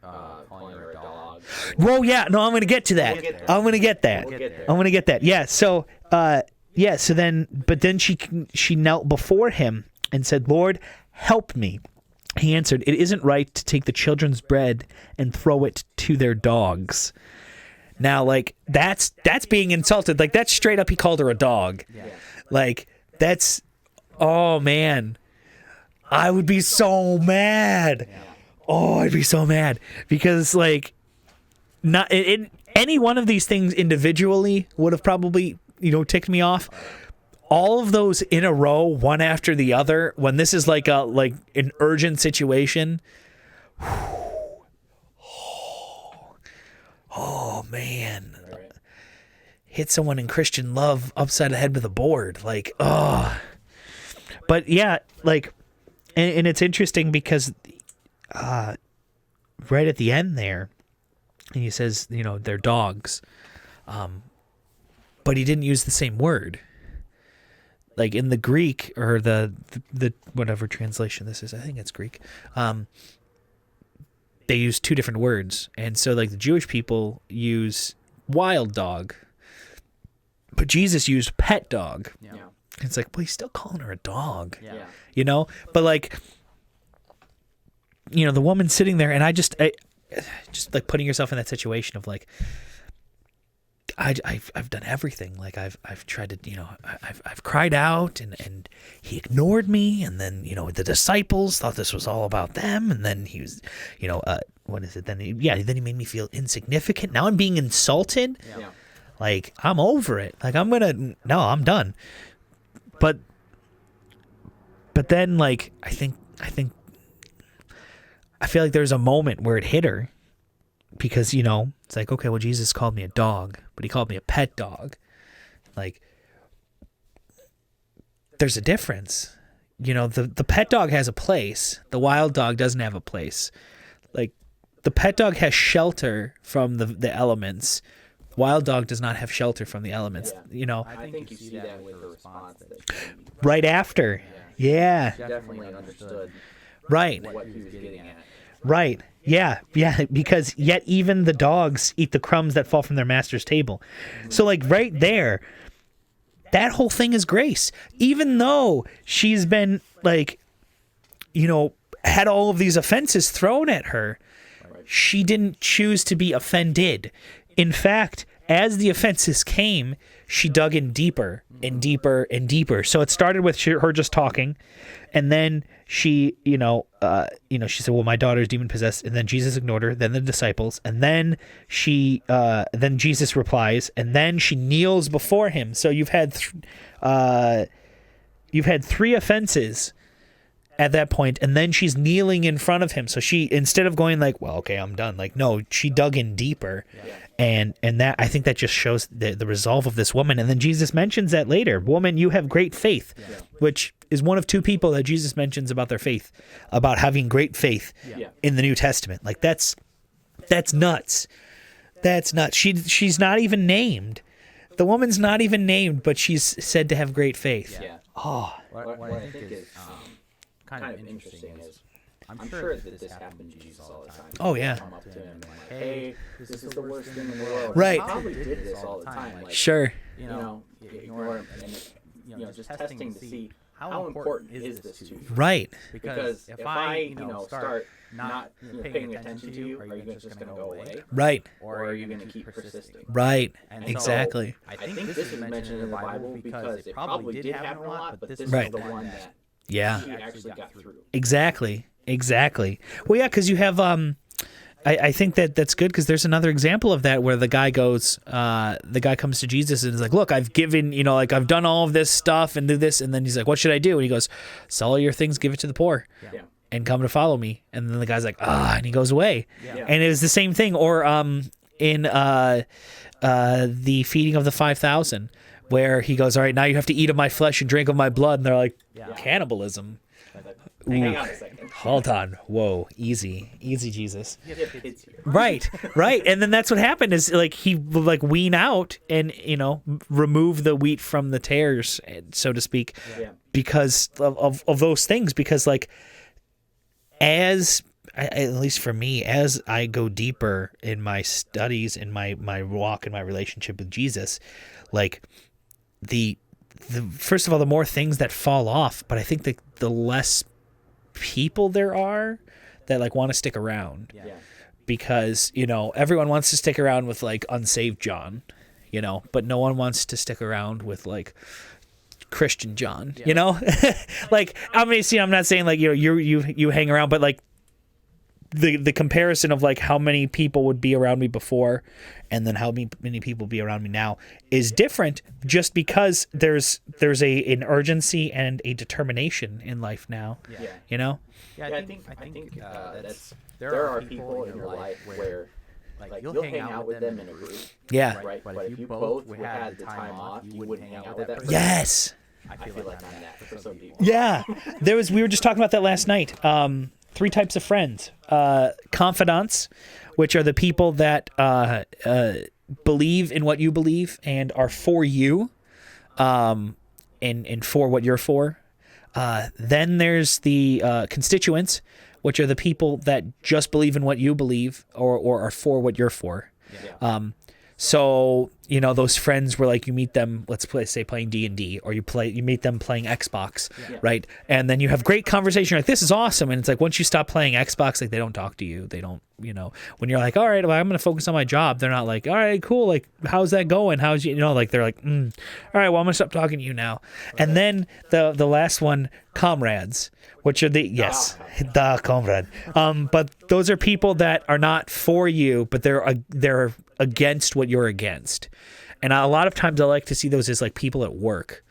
calling her a dog. well, yeah, no, I'm gonna get to that. I'm gonna get that. I'm gonna get that. Yeah. So, so then she knelt before him and said, "Lord, help me." He answered, "It isn't right to take the children's bread and throw it to their dogs." Now, like, that's being insulted. Like, that's straight up, he called her a dog. Like, that's, oh man, I would be so mad. Oh, I'd be so mad because like, not any one of these things individually would have probably, ticked me off. All of those in a row, one after the other, when this is like an urgent situation. Oh man. Hit someone in Christian love upside the head with a board. Like, oh. But yeah, like, and it's interesting because right at the end there, and he says, they're dogs. But he didn't use the same word. Like in the Greek or the whatever translation this is, I think it's Greek. They use two different words. And so like the Jewish people use wild dog, but Jesus used pet dog. Yeah. It's like, well, he's still calling her a dog, Yeah. But like, the woman sitting there, and I just like putting yourself in that situation of like, I've done everything. Like I've tried to, I've cried out and he ignored me. And then, the disciples thought this was all about them. And then he was, what is it? Then he made me feel insignificant. Now I'm being insulted. Yeah. Like I'm over it. Like I'm done. But then like, I feel like there's a moment where it hit her because, it's like, okay, well, Jesus called me a dog, but he called me a pet dog. Like, there's a difference. The pet dog has a place. The wild dog doesn't have a place. Like, the pet dog has shelter from the elements. Wild dog does not have shelter from the elements, I think you see that with the response that she right after. Yeah. definitely understood Right. what he was getting at. Right. Yeah. Because yet even the dogs eat the crumbs that fall from their master's table. So like right there, that whole thing is grace. Even though she's been like, had all of these offenses thrown at her, she didn't choose to be offended. In fact, as the offenses came, she dug in deeper and deeper and deeper. So it started with her just talking, and then she, she said, "Well, my daughter is demon possessed," and then Jesus ignored her. Then the disciples, and then then Jesus replies, and then she kneels before him. So you've had three offenses at that point, and then she's kneeling in front of him. So she, instead of going like, well, okay, I'm done, like, no, she dug in deeper. And that, I think that just shows the resolve of this woman. And then Jesus mentions that later. Woman, you have great faith, which is one of two people that Jesus mentions about their faith, about having great faith in the New Testament. Like that's nuts. That's nuts. She's not even named. The woman's not even named, but she's said to have great faith. Yeah. Oh, What I think is kind of interesting is I'm sure that this happened to Jesus all the time. Oh, yeah. Come up to him and like, hey, this is the worst thing in the world. Right. He probably did this all the time. Like, sure. Ignore him and just testing to see how important is this to you. Right. Because if I start not paying attention to you, are you just going to go away? Right. Or are you going to keep persisting? Right. And so, Exactly. I think this is mentioned in the Bible because it probably did happen a lot, but this is Right. the one that Yeah. she actually got through. Exactly. Well, yeah, because you have I think that's good because there's another example of that where the guy comes to Jesus and is like, look, I've given, I've done all of this stuff and do this, and then he's like, what should I do? And he goes, sell all your things, give it to the poor. Yeah. and come to follow me. And then the guy's like, and he goes away. And it was the same thing. Or in the feeding of the 5,000, where he goes, all right, now you have to eat of my flesh and drink of my blood. And they're like, cannibalism. Hang on a second. Hold on. Whoa. Easy, Jesus. Right. And then that's what happened is like he would like wean out and, remove the wheat from the tares, so to speak, because of those things. Because like, at least for me, as I go deeper in my studies, in my walk, in my relationship with Jesus, like the first of all, the more things that fall off, but I think the less people there are that like want to stick around, because everyone wants to stick around with like unsaved John, but no one wants to stick around with like Christian John, like I'm not saying like you hang around, but like the comparison of like how many people would be around me before and then how many people be around me now is different, just because there's an urgency and a determination in life now. I think that's there are people in your life where like you'll hang out with them in a group, right? But if you both had the time off, you wouldn't hang out with that person. Yes, I feel like I'm that for some people. Yeah, we were just talking about that last night. 3 types of friends. Confidants, which are the people that believe in what you believe and are for you, and for what you're for. Then there's the constituents, which are the people that just believe in what you believe or are for what you're for. So those friends where like you meet them, let's say playing D&D, or you meet them playing Xbox, right? And then you have great conversation, like this is awesome, and it's like once you stop playing Xbox, like they don't talk to you, they don't, when you're like, all right, well, I'm gonna focus on my job, they're not like, all right, cool, like how's that going, like they're like, all right, well, I'm gonna stop talking to you now. And then the last one, comrades, which are the comrade, but those are people that are not for you, but they're against what you're against. And a lot of times I like to see those as like people at work.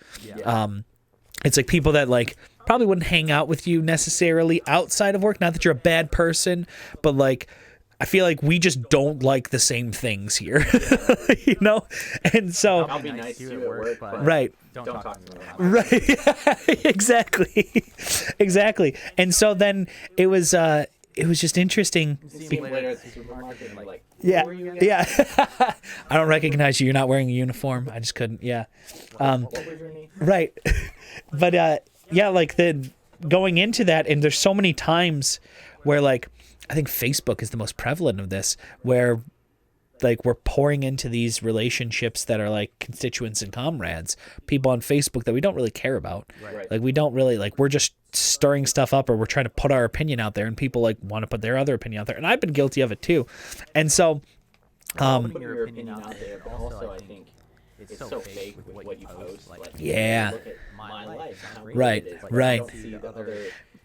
It's like people that like probably wouldn't hang out with you necessarily outside of work. Not that you're a bad person, but like I feel like we just don't like the same things here, And so I'll be nice to you at work, but right. Don't talk to me. Right. Exactly. And so then it was just interesting. See me later at the supermarket, and like, Yeah. who are you again? I don't recognize you. You're not wearing a uniform. I just couldn't. Yeah. What was your name? Right. But like the going into that, and there's so many times where like I think Facebook is the most prevalent of this, where like we're pouring into these relationships that are like constituents and comrades, people on Facebook that we don't really care about. Right. Like we don't really like, we're just stirring stuff up, or we're trying to put our opinion out there, and people like want to put their other opinion out there. And I've been guilty of it too. And so, Putting your opinion out there, but also I think it's so fake with what you post. Like, Yeah. Look at my life. How great Right, it is. Like, right. I don't see the other,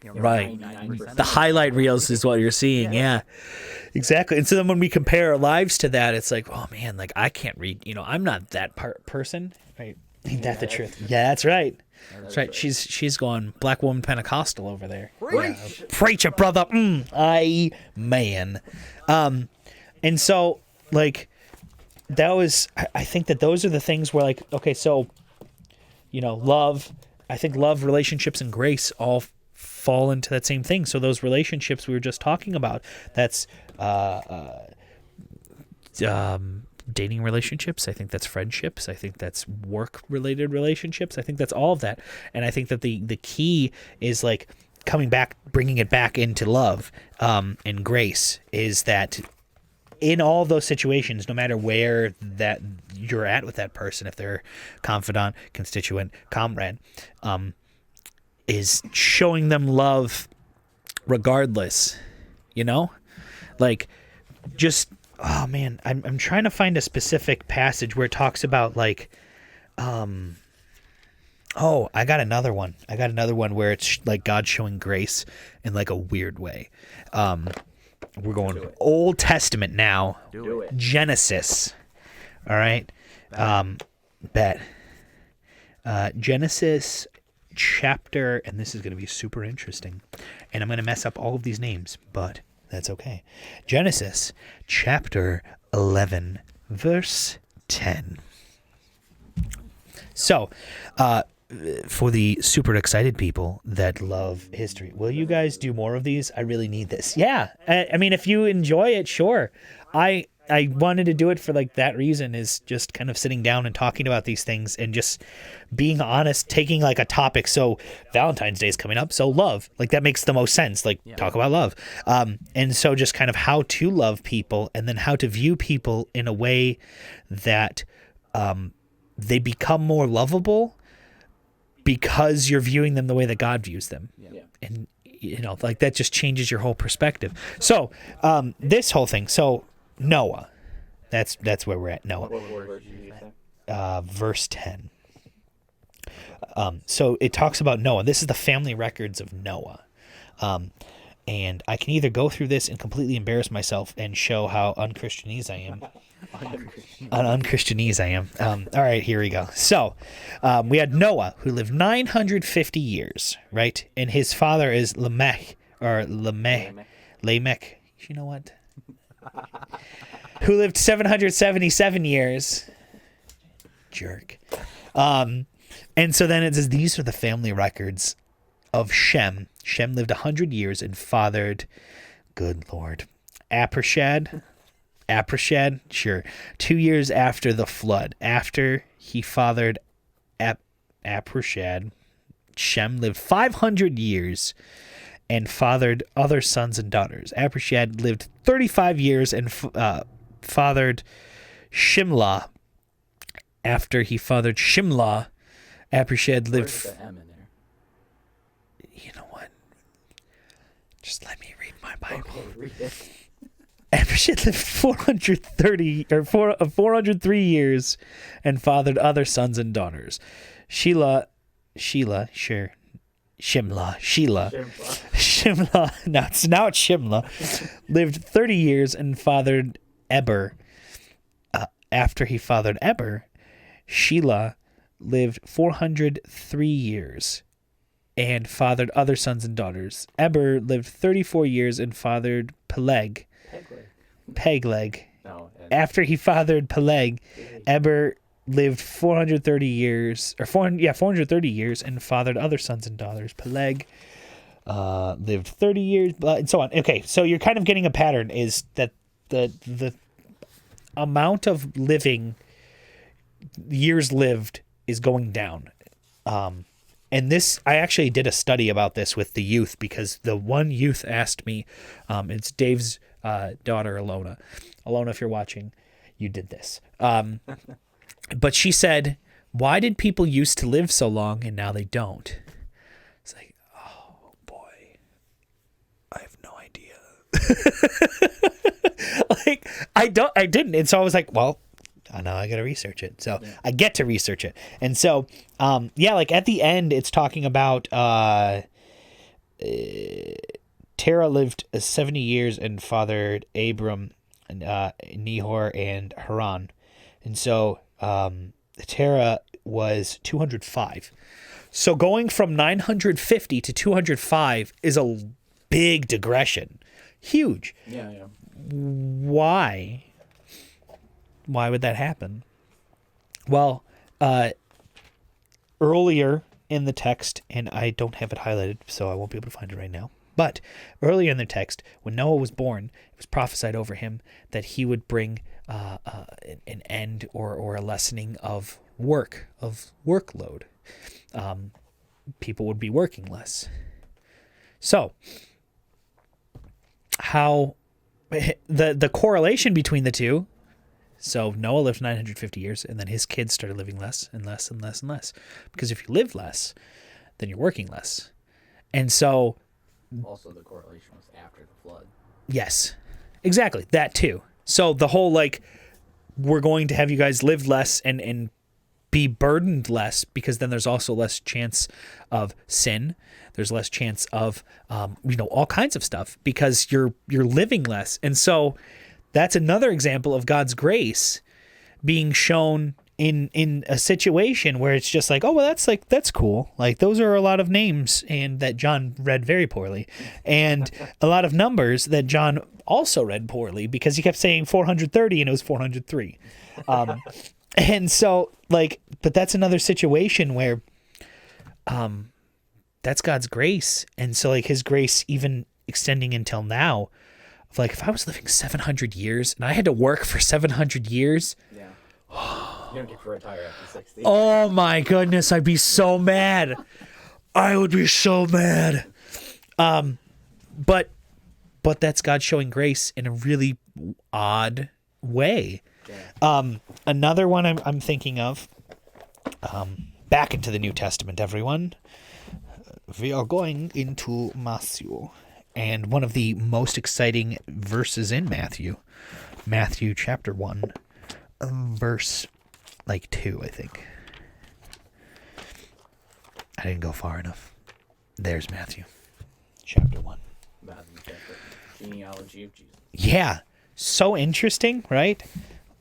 Right. 99%. The highlight reels is what you're seeing. Yeah, exactly. And so then when we compare our lives to that, it's like, oh man, like I can't read, I'm not that person. Right. Ain't that the truth? Yeah, that's right. That's right. She's going black woman Pentecostal over there. Preach! Preach it, brother. Amen. And so like that was, I think that those are the things where like, okay, so, love, I think love, relationships, and grace all fall into that same thing. So those relationships we were just talking about, that's dating relationships, I think that's friendships, I think that's work related relationships, I think that's all of that. And I think that the key is like coming back, bringing it back into love and grace, is that in all those situations, no matter where that you're at with that person, if they're confidant, constituent, comrade, is showing them love regardless, like just, oh man, I'm trying to find a specific passage where it talks about like, I got another one where it's like God showing grace in like a weird way. We're going Old Testament now. Do it. Genesis. All right. Bet. Genesis chapter, and this is going to be super interesting, and I'm going to mess up all of these names, but that's okay. Genesis chapter 11, verse 10. So, for the super excited people that love history, will you guys do more of these? I really need this. Yeah. I mean, if you enjoy it, sure. I wanted to do it for like that reason, is just kind of sitting down and talking about these things and just being honest, taking like a topic. So Valentine's Day is coming up. So love, like that makes the most sense. Like talk about love. And so just kind of how to love people, and then how to view people in a way that they become more lovable because you're viewing them the way that God views them. Yeah. And, like that just changes your whole perspective. So this whole thing. So Noah, that's where we're at. Noah, verse 10. So it talks about Noah. This is the family records of Noah. And I can either go through this and completely embarrass myself and show how unchristianese I am. Unchristianese I am. All right, here we go. So we had Noah, who lived 950 years, right? And his father is Lamech. You know what? Who lived 777 years. Jerk. And so then it says, these are the family records of Shem. Shem lived 100 years and fathered, good Lord, Aphershad, sure, 2 years after the flood. After he fathered Aphershad, Shem lived 500 years and fathered other sons and daughters. Aphershad lived 35 years and fathered Shimlah. After he fathered Shimlah, Aphershad lived... Where's the M in there? You know what? Just let me read my Bible. Okay, read it. Aphershad lived 403 years and fathered other sons and daughters. Shimlah, sure. Shimlah. Now it's Shimlah. Lived 30 years and fathered Eber. After he fathered Eber, Shelah lived 403 years and fathered other sons and daughters. Eber lived 34 years and fathered Peleg. No, After he fathered Peleg, Eber lived 430 years and fathered other sons and daughters. Peleg lived 30 years, and so on. Okay, so you're kind of getting a pattern, is that the amount of years lived is going down. And this, I actually did a study about this with the youth, because the one youth asked me, it's Dave's daughter, Alona. Alona, if you're watching, you did this. But she said, why did people used to live so long and now they don't? It's like, oh boy, I have no idea. Like, I didn't. And so I was like, well, now I got to research it. So I get to research it. And so, like at the end, it's talking about, Terah lived 70 years and fathered Abram, Nahor, and Haran. And so, Terah was 205. So going from 950 to 205 is a big digression. Huge. Yeah. Why would that happen? Well, earlier in the text, and I don't have it highlighted, so I won't be able to find it right now. But earlier in the text, when Noah was born, it was prophesied over him that he would bring an end or a lessening of workload. People would be working less. So, how the correlation between the two? So Noah lived 950 years, and then his kids started living less and less and less and less. Because if you live less, then you're working less. And so... Also, the correlation was after the flood. Yes, exactly. That too. So the whole, like, we're going to have you guys live less and be burdened less, because then there's also less chance of sin. There's less chance of, all kinds of stuff, because you're living less. And so... that's another example of God's grace being shown in a situation where it's just like, oh well, that's cool. Like those are a lot of names and that John read very poorly, and a lot of numbers that John also read poorly because he kept saying 430 and it was 403. And so like, but that's another situation where that's God's grace. And so like his grace even extending until now, of like if I was living 700 years and I had to work for 700 years, yeah. You don't get to retire after 60. oh my goodness, I'd be so mad. I would be so mad. But that's God showing grace in a really odd way. Yeah. Another one I'm thinking of, back into the New Testament, everyone. We are going into Matthew. And one of the most exciting verses in Matthew chapter 1, verse 2, I think. I didn't go far enough. There's Matthew chapter 1. Genealogy of Jesus. Yeah. So interesting, right?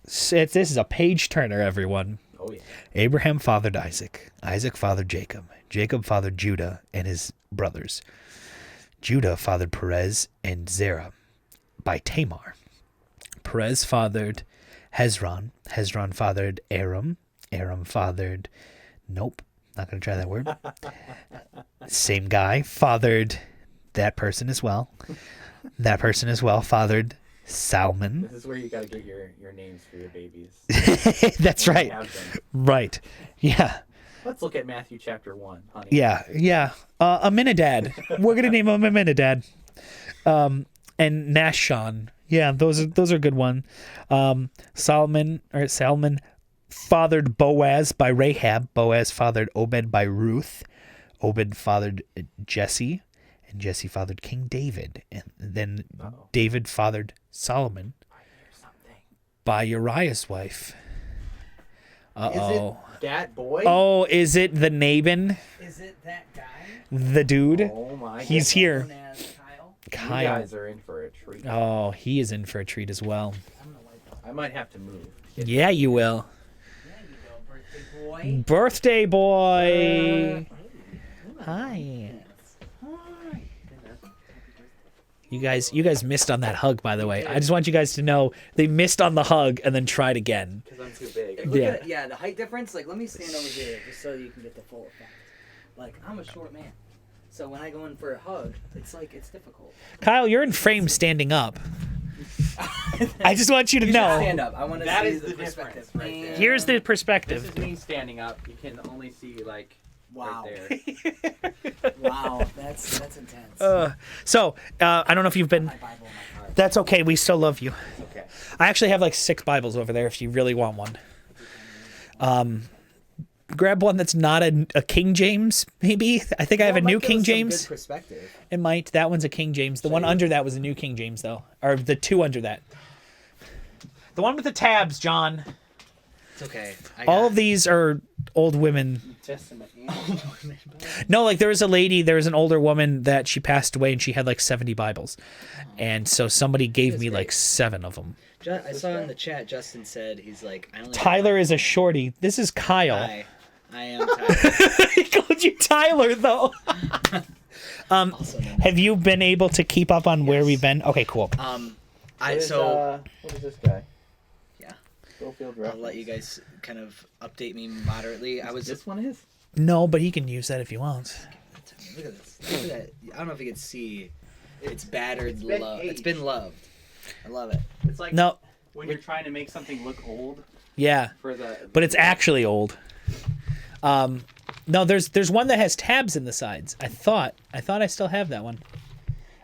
This is a page turner, everyone. Oh, yeah. Abraham fathered Isaac. Isaac fathered Jacob. Jacob fathered Judah and his brothers. Judah fathered Perez and Zerah by Tamar. Perez fathered Hezron. Hezron fathered Aram. Aram fathered... Nope, not going to try that word. Same guy fathered that person as well. That person as well fathered Salmon. This is where you got to get your names for your babies. That's right. Right. Yeah. Let's look at Matthew chapter 1, honey. Yeah. Aminadab. We're gonna name him Aminadab. And Nashon. Yeah, those are a good one. Salmon fathered Boaz by Rahab. Boaz fathered Obed by Ruth. Obed fathered Jesse, and Jesse fathered King David, and then David fathered Solomon by Uriah's wife. Uh-oh. Is it that boy? Oh, is it the Nabin? Is it that guy? The dude? Oh my He's here. Kyle. You guys are in for a treat. Oh, he is in for a treat as well. I might have to move. Yeah, you will. There you go, birthday boy. Hi. You guys missed on that hug, by the way. I just want you guys to know they missed on the hug and then tried again. Because I'm too big. Yeah, the height difference. Like, let me stand over here just so you can get the full effect. Like, I'm a short man, so when I go in for a hug, it's difficult. Kyle, you're in frame standing up. I just want you to know. Stand up. I want to that see is the perspective. Right there. Here's the perspective. This is me standing up. You can only see wow. Right there. Wow, that's intense. So I don't know if you've been. My Bible in my car. That's okay. We still love you. Okay. I actually have 6 Bibles over there if you really want one. Grab one that's not a King James, maybe. I think I have a New King James. Good perspective. It might. That one's a King James. The one under that was a New King James, though. Or the 2 under that. The one with the tabs, John. It's okay. All of these are old women. Testament. No, there was an older woman that she passed away and she had 70 Bibles. And so somebody gave me 7 of them. I saw in the chat, Justin said he's I only Tyler is a shorty. This is Kyle. Hi, I am Tyler. He called you Tyler, though. Have you been able to keep up on where we've been? Okay, cool. what is this guy? Yeah. Schofield I'll let you guys kind of update me moderately. This one is? No, but he can use that if he wants. Look at this. Look at that. I don't know if you can see. It's battered love. aged. It's been loved. I love it. It's like No. when you're trying to make something look old. Yeah, but it's actually old. No, there's one that has tabs in the sides. I thought I still have that one.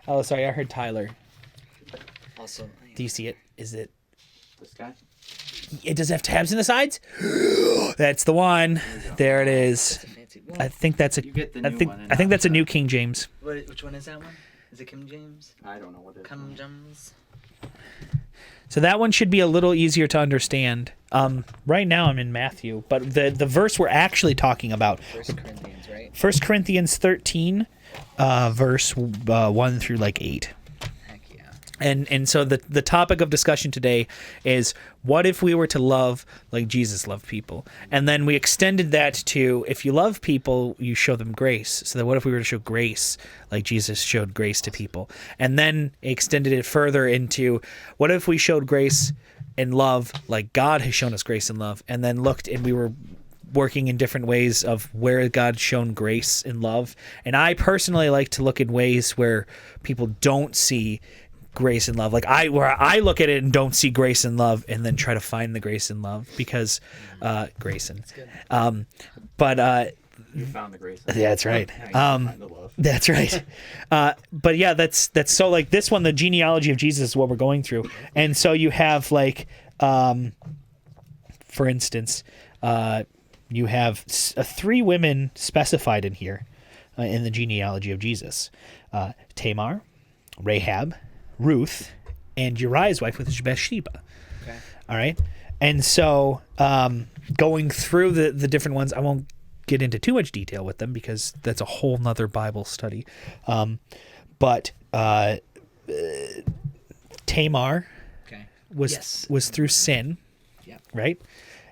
Oh, sorry, I heard Tyler. Also, Do you see it? Is it? This guy? It does have tabs in the sides. That's the one. There it is. fancy. I think that's a. You get the I new think one and I think not that's a the- New King James. Which one is that one? Is it King James? I don't know what it is. King James? So that one should be a little easier to understand. Right now I'm in Matthew, but the verse we're actually talking about, 1 Corinthians, right? 1 Corinthians 13, verse 1 through 8. Heck yeah. And so the topic of discussion today is, what if we were to love like Jesus loved people? And then we extended that to, if you love people, you show them grace. So then what if we were to show grace like Jesus showed grace to people? And then extended it further into, what if we showed grace and love like God has shown us grace and love? And then looked, and we were working in different ways of where God's shown grace and love. And I personally like to look in ways where people don't see grace and love, like where I look at it and don't see grace and love, and then try to find the grace and love, because Grayson, but you found the grace. Yeah, that's right. That's right. But yeah, that's so, like, this one, the genealogy of Jesus is what we're going through, and so you have, like, for instance, you have 3 women specified in here in the genealogy of Jesus: Tamar, Rahab, Ruth, and Uriah's wife, which is Bathsheba. Okay. All right. And so going through the different ones, I won't get into too much detail with them because that's a whole nother Bible study. But Tamar was through sin. Yep. Right.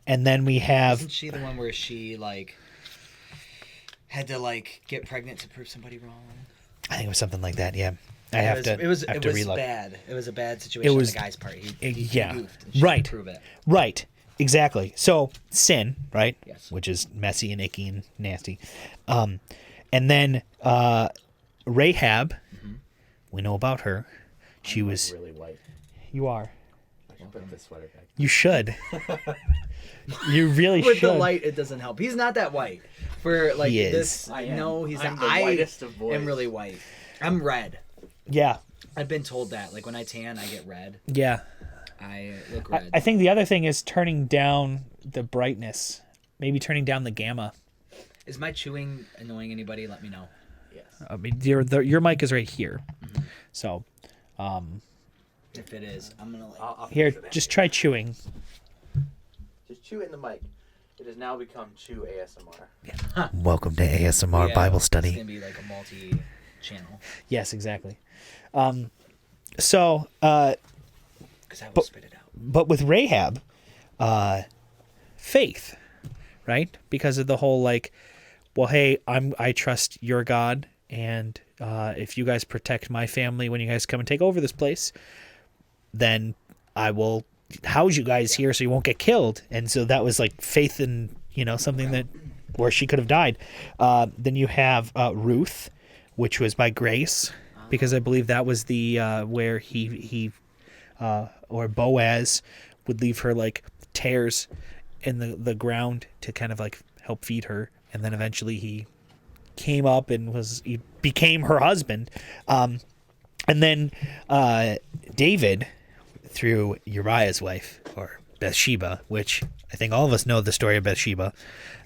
And then we have... Isn't she the one where she, like, had to, like, get pregnant to prove somebody wrong? I think it was something like that, yeah. It was bad. It was a bad situation on the guy's part. He goofed and right. Prove it. Right. Exactly. So sin, right? Yes. Which is messy and icky and nasty. And then Rahab, we know about her. She was really white. You are. I should put this sweater back. You should. You really With should. the light, it doesn't help. He's not that white. For like He is. this, no, he's not. I am really white. I'm red. Yeah. I've been told that. Like when I tan, I get red. Yeah. I look red. I think the other thing is turning down the brightness. Maybe turning down the gamma. Is my chewing annoying anybody? Let me know. Yes. I mean, your mic is right here. Mm-hmm. So, if it is, I'm gonna like. I'll here, just try chewing. Just chew it in the mic. It has now become Chew ASMR. Yeah. Welcome to ASMR Bible Study. It's gonna be like a multi-channel. Yes, exactly. So, because I will spit it out. But with Rahab, faith, right? Because of the whole, like, well, hey, I trust your God, and if you guys protect my family when you guys come and take over this place, then I will house you guys here so you won't get killed. And so that was like faith in, something that where she could have died. Then you have Ruth, which was by grace, because I believe that was the where he or Boaz would leave her like tares in the ground to kind of like help feed her, and then eventually he came up and he became her husband. And then David, through Uriah's wife, or Bathsheba, which I think all of us know the story of Bathsheba.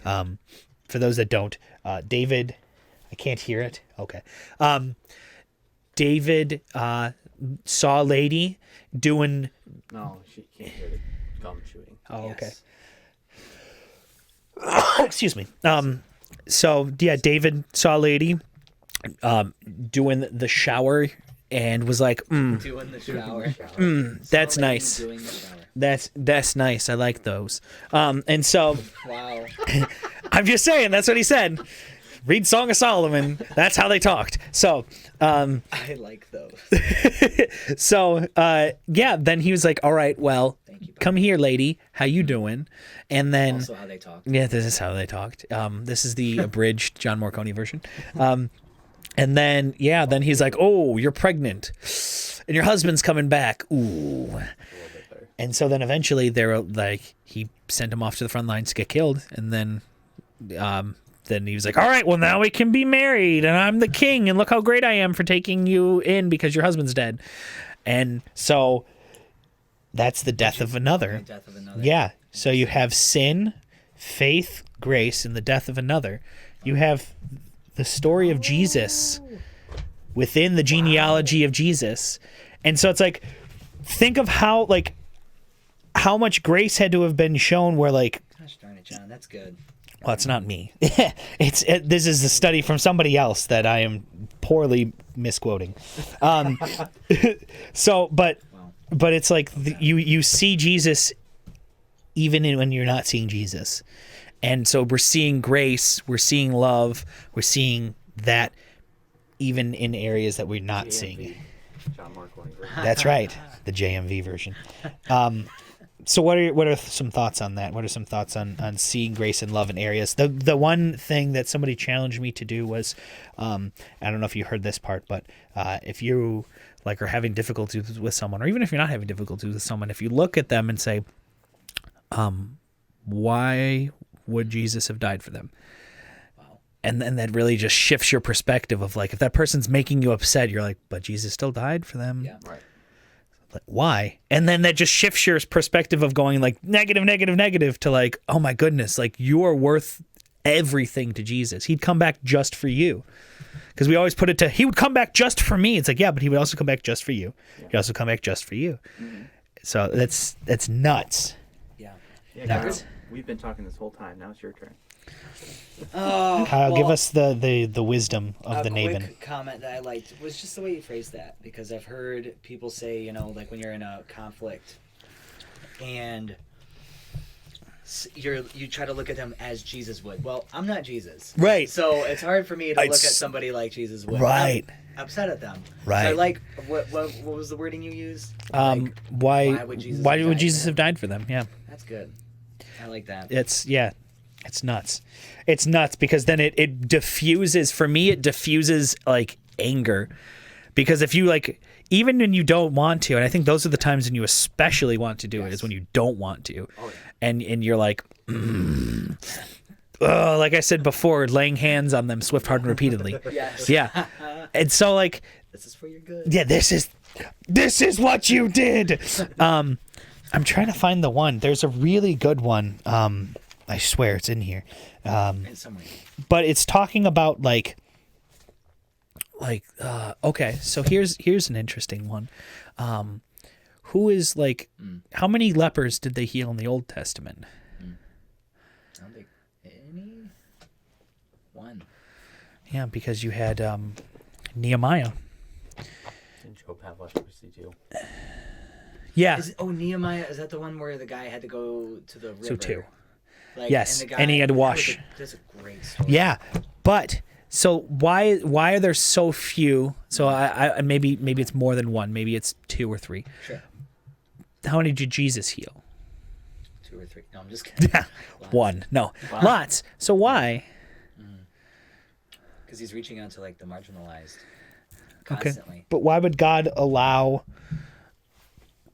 For those that don't, David, I can't hear it. Okay. David saw a lady doing... No, she can't hear the gum chewing. Oh, okay. Excuse me. So, yeah, David saw a lady doing the shower and was like, doing the shower. That's nice. Doing the shower. That's nice. I like those. And so... Wow. I'm just saying, that's what he said. Read Song of Solomon. That's how they talked. So, I like those. So, yeah, then he was like, all right, well, come here, lady. How you doing? And then... Also how they talked. Yeah, this is how they talked. This is the abridged John Morcone version. And then, yeah, then he's like, oh, you're pregnant. And your husband's coming back. Ooh. And so then eventually they're like, he sent him off to the front lines to get killed. And then he was like, all right, well, now we can be married. And I'm the king. And look how great I am for taking you in because your husband's dead. And so that's the death of another. Death of another. Yeah. So you have sin, faith, grace, and the death of another. You have the story of Jesus within the genealogy of Jesus. And so it's like, think of how much grace had to have been shown where like... Gosh darn it, John, that's good. Well, it's not me. This is the study from somebody else that I am poorly misquoting. So, but it's like you see Jesus even when you're not seeing Jesus. And so we're seeing grace, we're seeing love, we're seeing that even in areas that we're not seeing. John Mark version. That's right, the JMV version. So what are some thoughts on that? What are some thoughts on seeing grace and love in areas? The one thing that somebody challenged me to do was, I don't know if you heard this part, but if you like are having difficulties with someone, or even if you're not having difficulties with someone, if you look at them and say, why would Jesus have died for them? And then that really just shifts your perspective of like, if that person's making you upset, you're like, but Jesus still died for them. Yeah, right. Like, why? And then that just shifts your perspective of going like negative to like, oh my goodness, like you are worth everything to Jesus. He'd come back just for you. Because we always put it to, he would come back just for me. It's like, yeah, but he would also come back just for you. He'd also come back just for you. Mm-hmm. So that's nuts. Yeah. Kyle, we've been talking this whole time. Now it's your turn. Kyle, give us the wisdom of the Nabin. A quick comment that I liked was just the way you phrased that, because I've heard people say, you know, like when you're in a conflict and you try to look at them as Jesus would. Well, I'm not Jesus. Right. So it's hard for me to look at somebody like Jesus would. Right. I'm upset at them. Right. So I like, what was the wording you used? Why would Jesus have died for them? Yeah. That's good. I like that. It's nuts. It's nuts because then it diffuses, for me, it diffuses like anger. Because if you like, even when you don't want to, and I think those are the times when you especially want to do it, is when you don't want to. Oh, yeah. And you're like, like I said before, laying hands on them swift, hard, and repeatedly. Yes. Yeah. And so like, this is for your good. Yeah, this is what you did. I'm trying to find the one. There's a really good one. I swear it's in here. But it's talking about like okay, so here's an interesting one. Who is like how many lepers did they heal in the Old Testament? I don't think any. One. Yeah, because you had Nehemiah. Didn't Job have leprosy too? Yeah. Nehemiah, is that the one where the guy had to go to the river? So two. Like, yes, and he had to wash. That's a great story. Yeah, but so why are there so few? So I maybe it's more than one. Maybe it's 2 or 3. Sure. How many did Jesus heal? 2 or 3. No, I'm just kidding. Yeah, one. No, lots. So why? Because he's reaching out to like the marginalized constantly. Okay, but why would God allow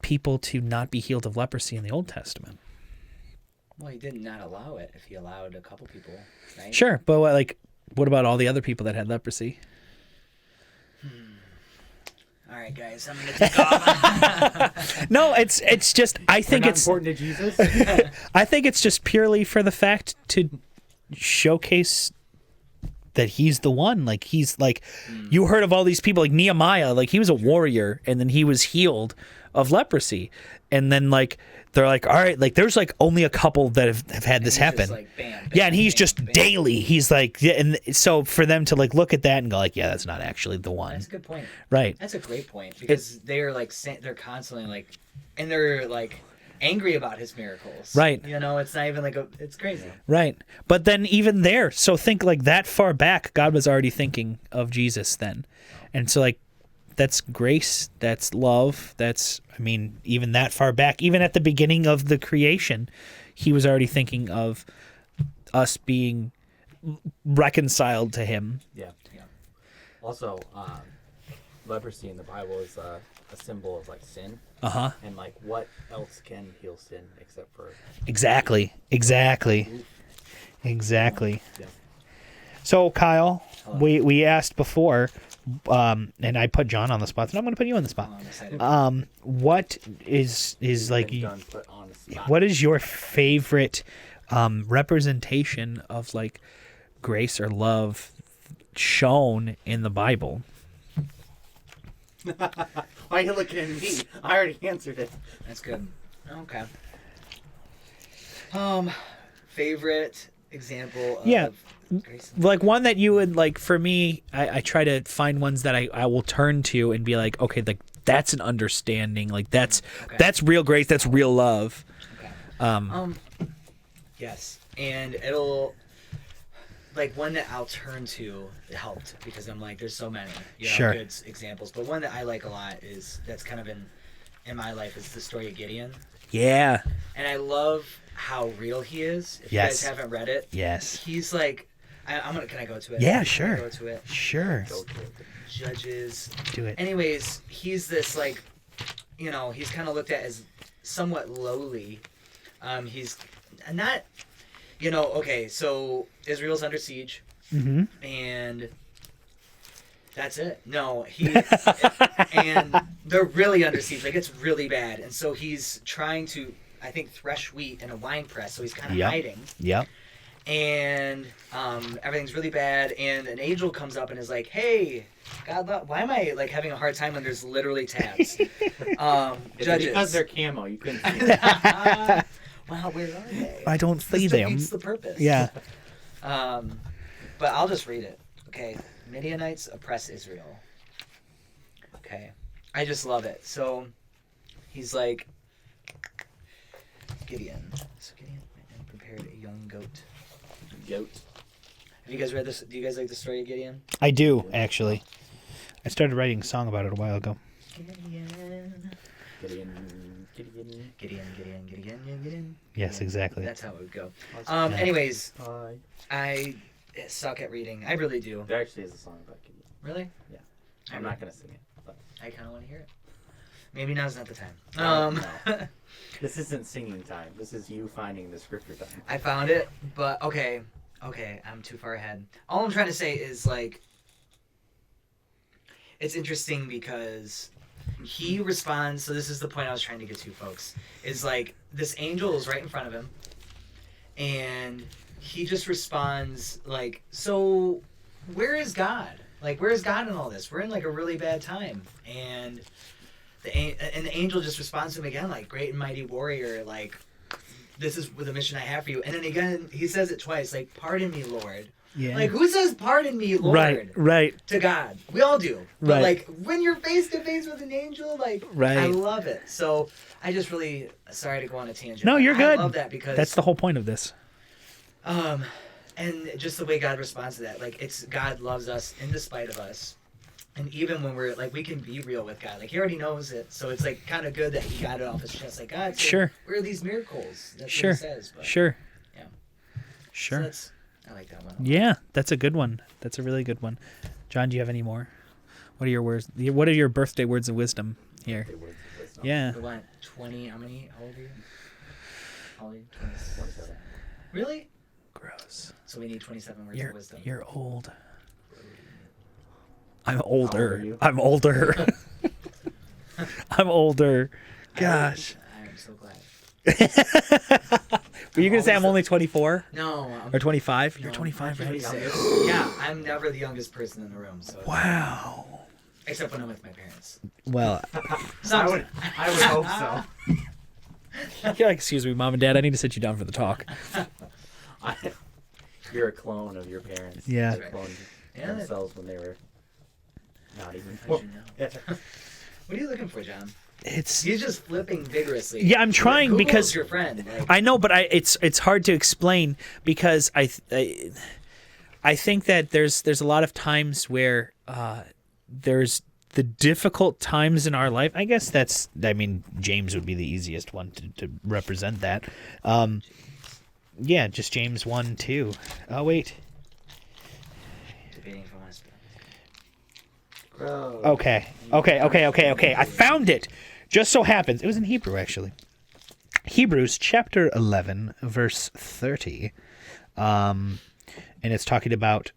people to not be healed of leprosy in the Old Testament? Well, he did not allow it if he allowed a couple people, right? Sure, but what about all the other people that had leprosy? All right, guys, I'm gonna take off. No, it's just I think it's important to Jesus. I think it's just purely for the fact to showcase that he's the one. Like he's like you heard of all these people like Nehemiah, like he was a warrior and then he was healed of leprosy, and then like they're like, all right, like there's like only a couple that have had this happen. Like, bam, yeah, and he's bam, just bam. daily. He's like, yeah, and so for them to like look at that and go like, yeah, that's not actually the one. That's a good point. Right. That's a great point because they're like they're constantly like, and they're like angry about his miracles. Right. You know, it's not even like it's crazy. Right. But then even there, so think like that far back, God was already thinking of Jesus then, and so like. That's grace, that's love, that's, I mean, even that far back, even at the beginning of the creation, he was already thinking of us being reconciled to him. Yeah. Also, leprosy in the Bible is a symbol of like sin. Uh-huh. And like what else can heal sin except for... Exactly. Yeah. So, Kyle, we asked before... and I put John on the spot, and I'm going to put you on the spot. What is like, what is your favorite representation of like grace or love shown in the Bible? Why are you looking at me? I already answered it. That's good. Okay. Favorite example of like one that you would like. For me, I try to find ones that I will turn to and be like, okay, like that's an understanding, like that's real grace, that's real love. Okay. Yes, and it'll like one that I'll turn to helped because I'm like, there's so many good examples, but one that I like a lot is that's kind of in my life is the story of Gideon. Yeah, and I love how real he is. If you guys haven't read it, he's like, can I go to it? Yeah, sure. Go to it. Sure. Go to it. Judges. Do it. Anyways, he's this like, he's kind of looked at as somewhat lowly. He's not, okay, so Israel's under siege, and that's it. No, and they're really under siege. Like, it's really bad. And so he's trying to, I think, thresh wheat in a wine press, so he's kind of hiding. Yep. And everything's really bad, and an angel comes up and is like, hey, God, why am I like having a hard time when there's literally tabs? Judges. Because they're camo, you couldn't see them. Wow, where are they? I don't see them. Defeats the purpose. Yeah. But I'll just read it. Okay. Midianites oppress Israel. Okay. I just love it. So he's like, Gideon. So Gideon went and prepared a young goat. Have you guys read this? Do you guys like the story of Gideon? I do, actually. I started writing a song about it a while ago. Gideon. Yes, exactly. That's how it would go. Anyways, I suck at reading. I really do. There actually is a song about Gideon. Really? Yeah. I'm not going to sing it. But I kind of want to hear it. Maybe now's not the time. No. This isn't singing time. This is you finding the scripture time. I found it, but okay, I'm too far ahead. All I'm trying to say is, like, it's interesting because he responds, so this is the point I was trying to get to, folks, is like, this angel is right in front of him, and he just responds, like, so where is God? Like, where is God in all this? We're in, like, a really bad time. And the angel just responds to him again, like, great and mighty warrior, like, this is the mission I have for you. And then again, he says it twice, like, pardon me, Lord. Yeah. Like, who says pardon me, Lord? Right. To God. We all do. But, right. like, when you're face to face with an angel, like, right. I love it. So, I just really, sorry to go on a tangent. No, you're good. I love that because that's the whole point of this. And just the way God responds to that, like, it's God loves us in despite of us. And even when we're, like, we can be real with God. Like, he already knows it. So it's, like, kind of good that he got it off his chest. Like, God, so sure. where are these miracles? That's sure. what he says. But, sure. Yeah. Sure. So I like that one. Yeah, that's a good one. That's a really good one. John, do you have any more? What are your words? What are your birthday words of wisdom here? Yeah. We want 20, how many? How old are you? How old are you? 27. Really? Gross. So we need 27 words of wisdom. You're old. I'm older. I'm older. I'm older. Gosh. I'm so glad. Were you going to say I'm only 24? No. Or 25? No, You're 25, right? Yeah, I'm never the youngest person in the room. So wow. Except when I'm with my parents. Well, I would hope so. Yeah, excuse me, Mom and Dad. I need to sit you down for the talk. You're a clone of your parents. Yeah. They cloned themselves when they were not even. How'd you know? What are you looking for, John? He's just flipping vigorously. Yeah, I'm trying Google's because your friend. Like, I know, but it's hard to explain because I think that there's a lot of times where there's the difficult times in our life. I guess James would be the easiest one to represent that. Yeah, just James 1:2. Oh wait. Debating for my spell. Okay. I found it. Just so happens it was in Hebrew actually. Hebrews chapter 11 verse 30. And it's talking about,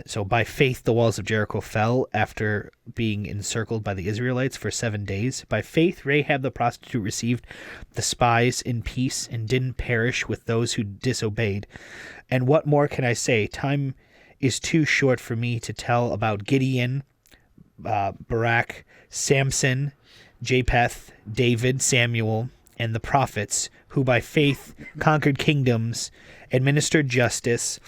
so by faith the walls of Jericho fell after being encircled by the Israelites for 7 days. By faith Rahab the prostitute received the spies in peace and didn't perish with those who disobeyed. And what more can I say? Time is too short for me to tell about Gideon, Barak, Samson, Japheth, David, Samuel, and the prophets who by faith conquered kingdoms, administered justice,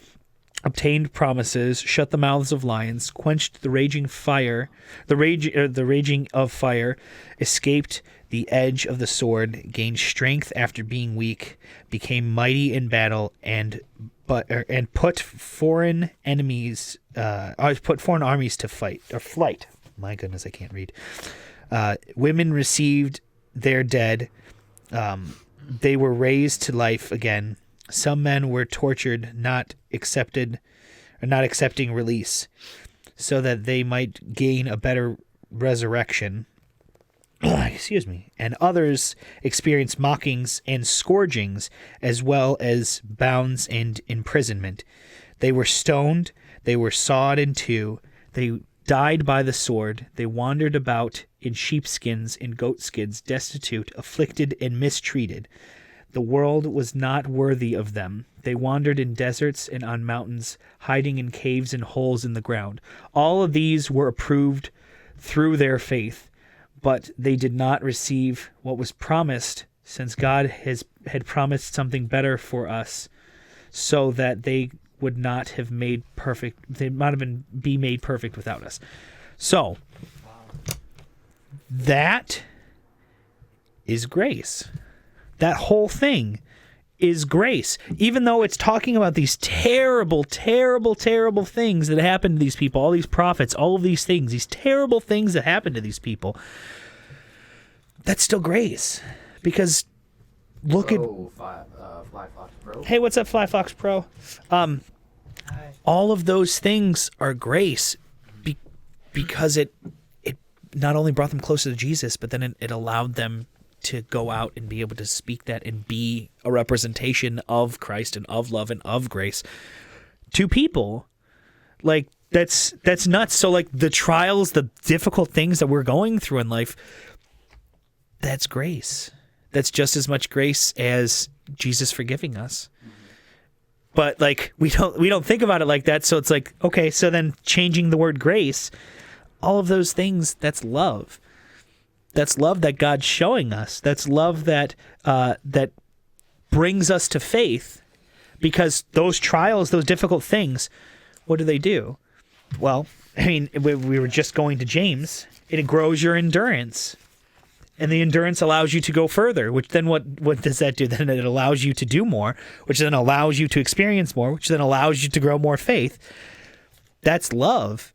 obtained promises, shut the mouths of lions, quenched the raging fire, the raging of fire, escaped the edge of the sword, gained strength after being weak, became mighty in battle, and put foreign armies to flight. My goodness, I can't read. Women received their dead. They were raised to life again. Some men were tortured, not accepting release, so that they might gain a better resurrection. Excuse me. And others experienced mockings and scourgings, as well as bounds and imprisonment. They were stoned. They were sawed in two. They died by the sword. They wandered about in sheepskins and goatskins, destitute, afflicted, and mistreated. The world was not worthy of them. They wandered in deserts and on mountains, hiding in caves and holes in the ground. All of these were approved through their faith, but they did not receive what was promised, since God had promised something better for us, so that they would not have made perfect. They might have be made perfect without us. So that is grace. That whole thing is grace. Even though it's talking about these terrible, terrible, terrible things that happened to these people, all these prophets, all of these things, these terrible things that happened to these people, that's still grace. Because look at... FlyFox Pro. Hey, what's up, FlyFox Pro? All of those things are grace because it not only brought them closer to Jesus, but then it allowed them to go out and be able to speak that and be a representation of Christ and of love and of grace to people. Like, that's nuts. So, like, the trials, the difficult things that we're going through in life, that's grace. That's just as much grace as Jesus forgiving us. But, like, we don't think about it like that. So it's like, okay, so then changing the word grace, all of those things, that's love. That's love that God's showing us. That's love that that brings us to faith, because those trials, those difficult things, what do? Well, I mean, we were just going to James. It grows your endurance, and the endurance allows you to go further, which then what does that do? Then it allows you to do more, which then allows you to experience more, which then allows you to grow more faith. That's love.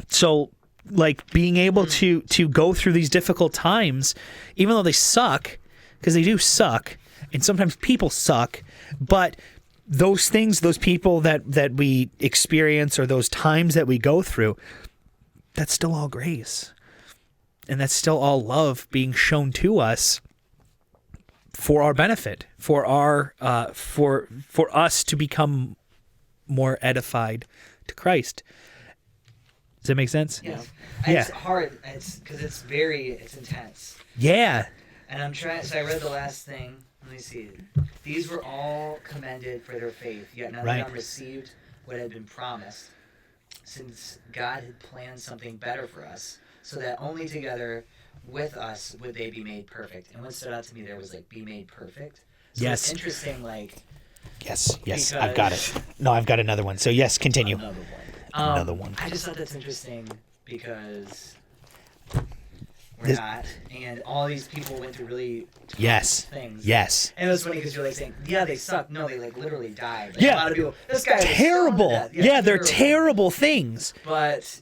So, like, being able to go through these difficult times, even though they suck, because they do suck, and sometimes people suck, but those things, those people that we experience, or those times that we go through, that's still all grace. And that's still all love being shown to us for our benefit, for our for us to become more edified to Christ. Does that make sense? Yeah. Yeah. It's hard. It's because it's intense. Yeah. And I'm trying. So I read the last thing. Let me see. These were all commended for their faith, yet none of them received what had been promised, since God had planned something better for us, so that only together with us would they be made perfect. And what stood out to me there was, like, be made perfect. So Yes. It's interesting, like... Yes, I've got it. No, I've got another one. So, yes, continue. Another one. I just thought that's interesting because we're not, and all these people went through really tough things. Yes. And it was funny because you're like saying, yeah, they suck. No, they, like, literally died. Like, Yeah. a lot of people, this guy was Terrible. stoned to death. Yeah, they're terrible things. But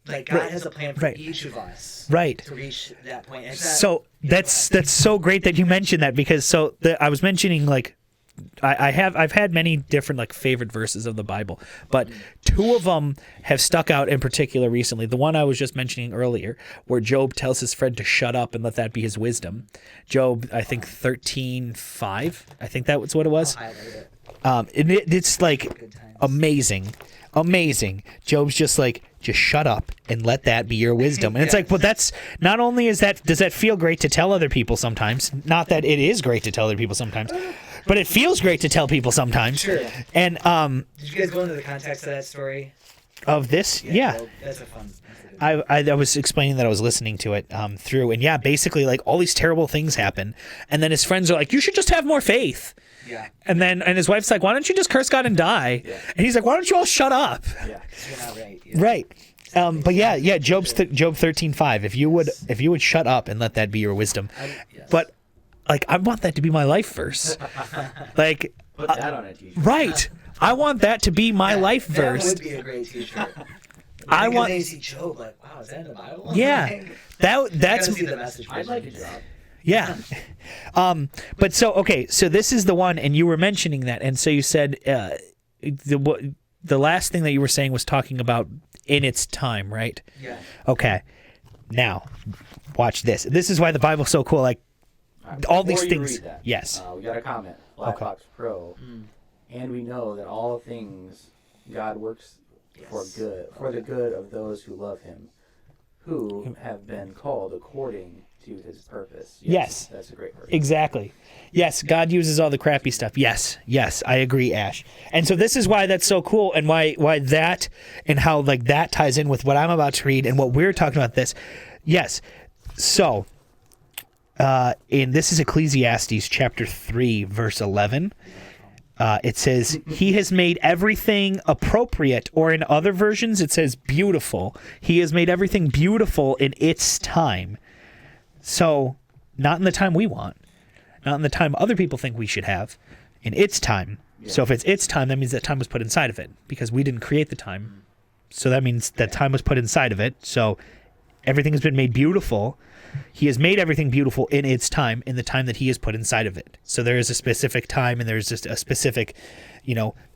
like, God has a plan for each of us. Right. To reach that point. And So that's so great that you mentioned that, because I was mentioning, like, I've had many different, like, favorite verses of the Bible, but two of them have stuck out in particular recently. The one I was just mentioning earlier, where Job tells his friend to shut up and let that be his wisdom. Job, I think 13:5. I think that was what it was. It's like amazing. Job's just like, just shut up and let that be your wisdom. And it's like, well, that's not only does that feel great to tell other people sometimes, not that it is great to tell other people sometimes, but it feels great to tell people sometimes. Sure. And did you guys go into the context of that story? Of this? Yeah. Well, that's a fun. I was explaining that I was listening to it through, and yeah, basically, like, all these terrible things happen, and then his friends are like, you should just have more faith. Yeah. And his wife's like, why don't you just curse God and die? Yeah. And he's like, why don't you all shut up? Yeah. You're not right. Yeah. Right. But yeah, Job 13:5. If you would shut up and let that be your wisdom. Yes. But like, I want that to be my life verse. Like, Put that on a t-shirt. right. I want that to be my life verse. That would be a great t-shirt. I want. They see Job like, wow, is that in the Bible? Yeah. That's Gotta see the message. I'd like a job. yeah. But so this is the one, and you were mentioning that, and so you said the last thing that you were saying was talking about in its time, right? Yeah. Okay. Now, watch this. This is why the Bible's so cool. Like, all these Before you things. read that, Yes. we got a comment. Blackbox Pro. And we know that all things God works for good, for the good of those who love him, who have been called according to his purpose. Yes. That's a great verse. Exactly. Yes, God uses all the crappy stuff. Yes, I agree, Ash. And so this is why that's so cool, and why that and how like that ties in with what I'm about to read and what we're talking about this. Yes. So, and this is Ecclesiastes chapter 3, verse 11. It says, he has made everything appropriate, or in other versions it says beautiful. He has made everything beautiful in its time. So, not in the time we want, not in the time other people think we should have, in its time. Yeah. So if it's its time, that means that time was put inside of it, because we didn't create the time. So that means that time was put inside of it. So everything has been made beautiful. He has made everything beautiful in its time, in the time that he has put inside of it. So there is a specific time, and there's just a specific,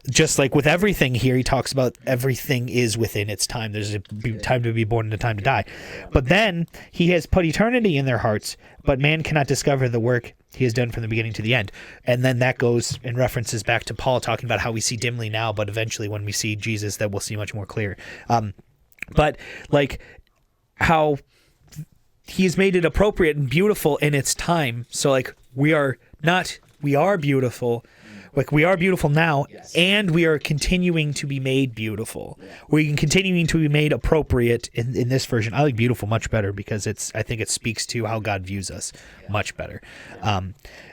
just like with everything here, he talks about everything is within its time. There's a time to be born and a time to die. But then he has put eternity in their hearts, but man cannot discover the work he has done from the beginning to the end. And then that goes and references back to Paul talking about how we see dimly now, but eventually when we see Jesus, that we'll see much more clear. But like how he has made it appropriate and beautiful in its time. So like we are beautiful. Like we are beautiful now, yes. And we are continuing to be made beautiful. Yeah. We're continuing to be made appropriate in this version. I like beautiful much better because I think it speaks to how God views us much better. Yeah.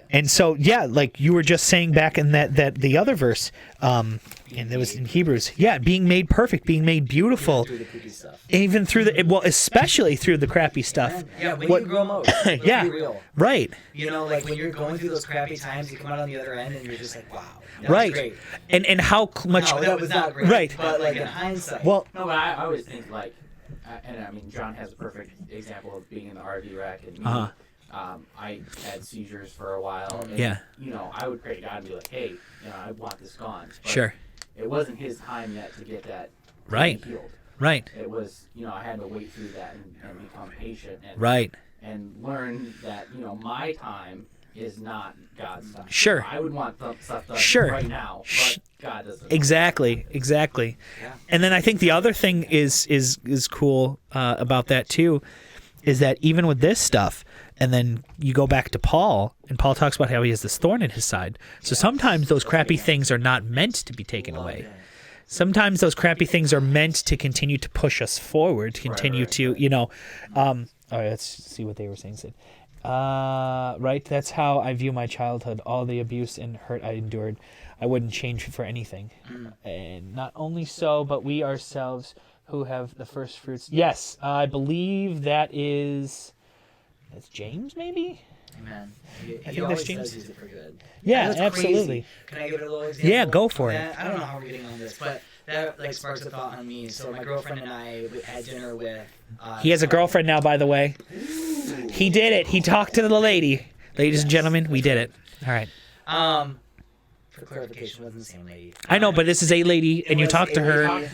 And so, like you were just saying back in that the other verse, and it was in Hebrews, being made perfect, being made beautiful, through the cookie stuff. Even through especially through the crappy stuff. Yeah, when you grow most, let's be real. Right. Like when you're going through those crappy times, you come out on the other end and you're just like, wow, that right. was great. And how much? No, that was not great. Right. But like in hindsight. Well, no, but I always think like, and I mean, John has a perfect example of being in the RV wreck and me. I had seizures for a while. And, I would pray to God and be like, hey, I want this gone. But sure. It wasn't his time yet to get that healed. Right. It was, I had to wait through that and become patient and learn that, my time is not God's time. Sure. I would want stuff done right now, but God doesn't. Exactly. Yeah. And then I think the other thing is cool about that too, is that even with this stuff, and then you go back to Paul, and Paul talks about how he has this thorn in his side. So sometimes those crappy things are not meant to be taken away. Sometimes those crappy things are meant to continue to push us forward, to continue to. All right, let's see what they were saying. Right, that's how I view my childhood. All the abuse and hurt I endured, I wouldn't change for anything. And not only so, but we ourselves who have the first fruits. Yes, I believe that's James, maybe? Amen. I think that's James. Says he's for good. Yeah, absolutely. Crazy. Can I give it a little example? Yeah, go for it. I don't know how we're getting on this, but that sparks a thought on me. So my girlfriend and I had dinner with... he has a girlfriend now, by the way. Ooh. He did it. He talked to the lady. Ladies and gentlemen, we did it. All right. For clarification, it wasn't the same lady. I know, but this is a lady, and you talked to her.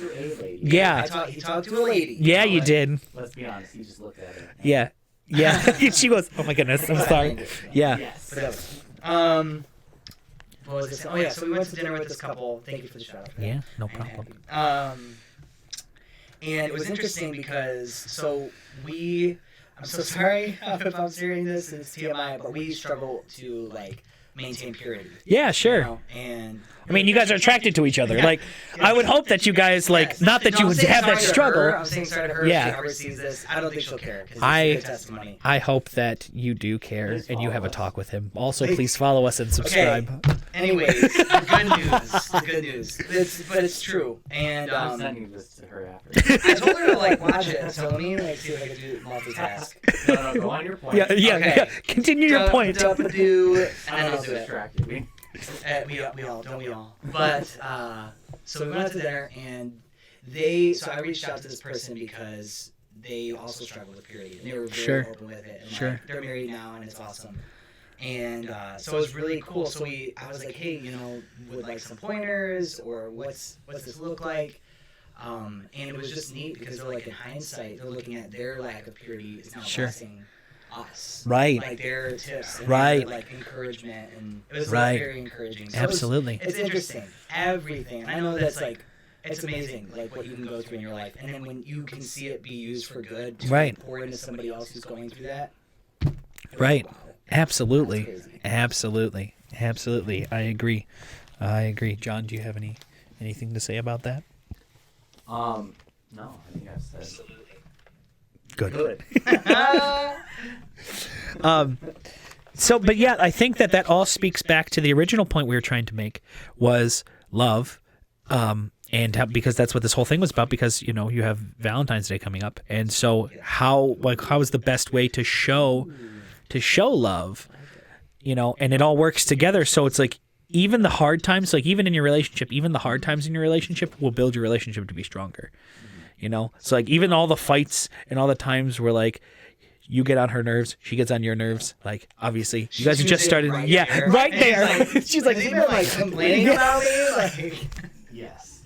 Yeah. He talked to a lady. Yeah, you did. Let's be honest, he just looked at her. Yeah. She goes, oh my goodness, I'm sorry. Yeah. Yes. What was this? Oh yeah, so we went to dinner with this couple. Thank you for the shout out. Yeah, no problem. And it was interesting because I'm so sorry if I'm sharing this and it's TMI, but we struggle to maintain purity. Yeah, sure. You know? And I mean, you guys are attracted to each other. Like, I would hope that you guys, like, Yes. not that you I'm would saying have that sorry to struggle. her. I'm saying sorry to her Yeah. if she ever sees this. I don't think she'll care. 'Cause it's I- a good testimony. I hope that you do care Please and you have a follow us. talk with him. Also, please follow us and subscribe. Anyways, the good news. The good news. But it's true. And I'm sending this to her after. I told her to like watch it. So let me like see if I can do multitask. No, go on your point. Yeah, yeah, Okay. yeah. Continue your point. Do, and then I'll do it. Distracted me. We all, don't we all? But so we went out to dinner, and so I reached out to this person because they also struggle with purity, and they were very Sure. open with it. And Sure. like, they're married now, and it's awesome. And so it was really cool. So I was like, hey, would like some pointers, or what's this look like? And it was just neat because they're like, in hindsight, they're looking at their lack of purity is now Sure. blessing us. Right. Like their tips. And Right. Their, like encouragement, and it was Right. like, very encouraging. So Absolutely. It's interesting. Everything. And I know that's like, it's amazing, like what you can go through in your life, and then when you can see it be used for good, to Right. pour into somebody else who's going through that. Right. Wow. Absolutely. That's crazy. Absolutely. Absolutely. I agree. John, do you have anything to say about that? No, I think I've said. Good. So, but yeah, I think that all speaks back to the original point we were trying to make was love, and because that's what this whole thing was about. Because you have Valentine's Day coming up, and so how is the best way to show love, and it all works together. So it's like even the hard times, like even in your relationship, even the hard times in your relationship will build your relationship to be stronger. So like even all the fights and all the times where like you get on her nerves, she gets on your nerves. Like obviously you guys have just started. Right Yeah, there. right And there. he's She's like, has he been like complaining about me? Like, Yes.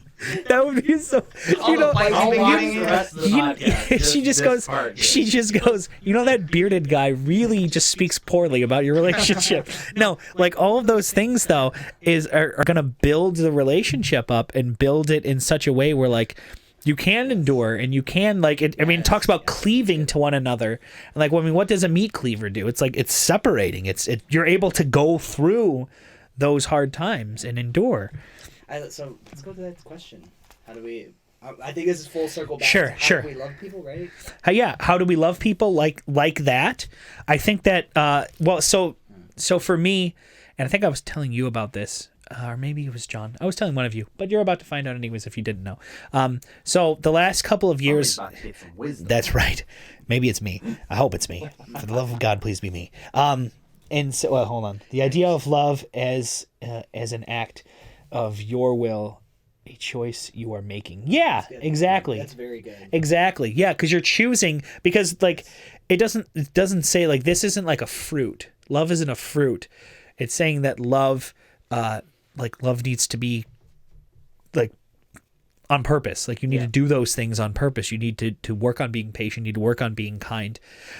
that would be so. all the fights I'll you've been watch getting the in. rest of the You- podcast. she just this goes. part, She just goes. That bearded guy really just speaks poorly about your relationship. No, like all of those things though are gonna build the relationship up and build it in such a way where like you can endure and you can like it. I mean, it talks about cleaving to one another. And like, what does a meat cleaver do? It's like it's separating. You're able to go through those hard times and endure. So let's go to that question. How do we? I think this is full circle back. Sure, to how sure. do we love people, right? How do we love people like that? I think that so for me, and I think I was telling you about this, or maybe it was John. I was telling one of you, but you're about to find out anyways if you didn't know. So the last couple of years, Somebody's about to get some wisdom. that's right. Maybe it's me. I hope it's me. For the love of God, please be me. And so hold on. The idea of love as an act of your will, a choice you are making. Yeah, exactly. That's very good. Exactly. Yeah, because you're choosing, because like it doesn't say like this isn't like a fruit. Love isn't a fruit. It's saying that love needs to be like on purpose. Like you need to do those things on purpose. You need to work on being patient. You need to work on being kind.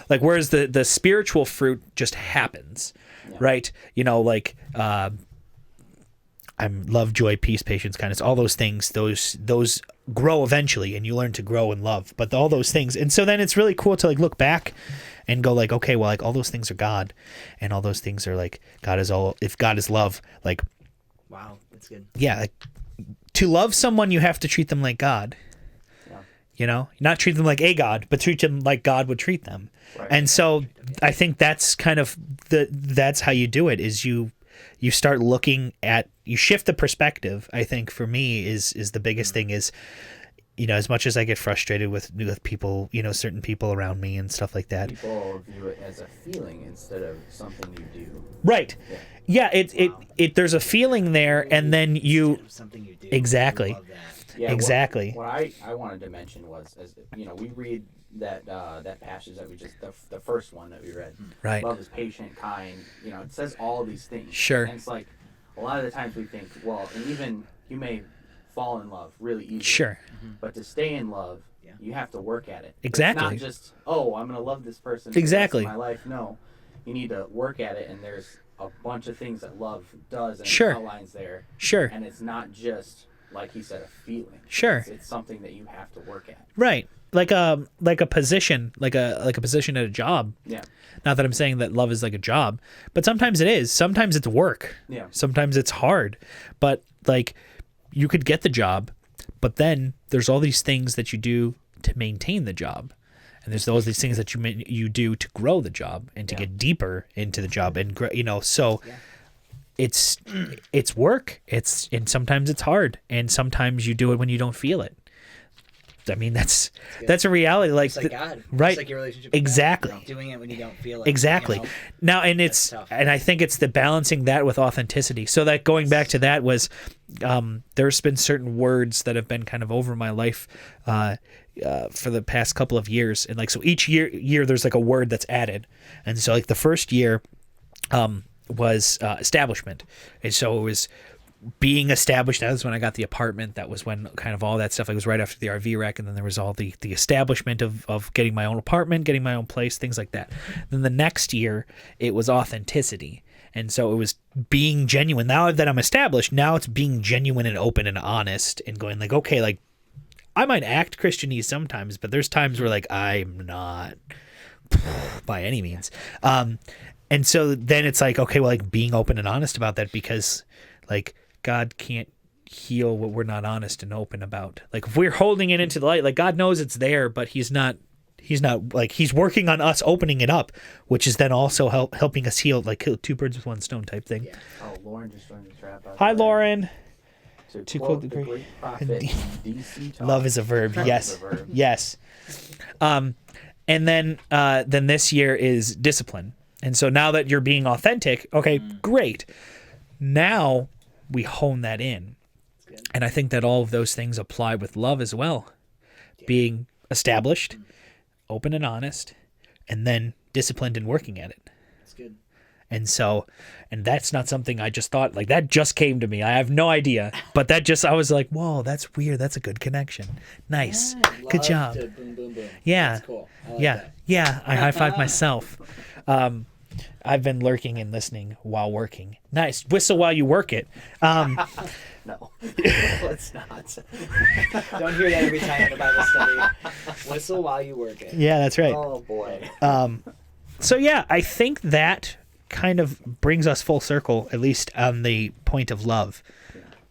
Like whereas the spiritual fruit just happens, right? I'm love, joy, peace, patience, kindness, all those things, those grow eventually and you learn to grow in love, but all those things. And so then it's really cool to like look back and go like, okay, well, like all those things are God and all those things are like, if God is love, like, Wow, that's good. yeah, like to love someone, you have to treat them like God, not treat them like a God, but treat them like God would treat them. Right. And so I think that's kind of that's how you do it is you start looking at, you shift the perspective. I think for me is the biggest thing is, as much as I get frustrated with people, certain people around me and stuff like that. People view it as a feeling instead of something you do. Right. Yeah. It there's a feeling there, and then you Instead of something you do. exactly. I love that. Yeah, Exactly. What I wanted to mention was, we read that passage that we just the first one that we read. Right. Love is patient, kind. It says all of these things. Sure. And it's like a lot of the times we think, well, and even you may fall in love really easily. Sure. But to stay in love, you have to work at it. Exactly. It's not just, I'm going to love this person for Exactly. the rest of my life. No, you need to work at it, and there's a bunch of things that love does and Sure. outlines there. Sure. And it's not just, like he said, a feeling. Sure. It's something that you have to work at. Right. like a position, like a position at a job. Yeah. Not that I'm saying that love is like a job, but sometimes it is. Sometimes it's work. Yeah. Sometimes it's hard. But like you could get the job, but then there's all these things that you do to maintain the job. And there's all these things that you do to grow the job and to get deeper into the job and so it's work. And sometimes it's hard, and sometimes you do it when you don't feel it. I mean, that's a reality. Like, It's like God. right? It's like your relationship with Exactly. God. Doing it when you don't feel it. Exactly. You know? Now, and That's tough. and I think it's the balancing that with authenticity. So that going back to that was, there's been certain words that have been kind of over my life, for the past couple of years, and like so each year there's like a word that's added, and so like the first year, was establishment, and so it was being established. That was when I got the apartment. That was when kind of all that stuff. It was right after the RV wreck, and then there was all the establishment of getting my own apartment, getting my own place, things like that. Then the next year, it was authenticity, and so it was being genuine. Now that I'm established, now it's being genuine and open and honest, and going like, okay, like I might act Christian-y sometimes, but there's times where like I'm not by any means. And so then it's like, okay, well, like being open and honest about that, because like God can't heal what we're not honest and open about. Like if we're holding it into the light, like God knows it's there, but he's not like, he's working on us opening it up, which is then also helping us heal, like kill two birds with one stone type thing. Yeah. Oh, Lauren just joined the trap. Hi, Lauren. To quote the great prophet, DC talk. Love is a verb. Yes. Is a verb. Yes. And then this year is discipline. And so now that you're being authentic, okay, great. Now we hone that in. And I think that all of those things apply with love as well. Being established, open and honest, and then disciplined and working at it. That's good. And so, and that's not something I just thought, like that just came to me. I have no idea, but I was like, whoa, that's weird. That's a good connection. Nice. Good job. Boom, boom, boom. Yeah. That's cool. I like Yeah. that. Yeah. I high-fived myself. I've been lurking and listening while working. Nice. Whistle while you work it. No, let's not. Don't hear that every time in a Bible study. Whistle while you work it. Yeah, that's right. Oh boy. So yeah, I think that kind of brings us full circle, at least on the point of love.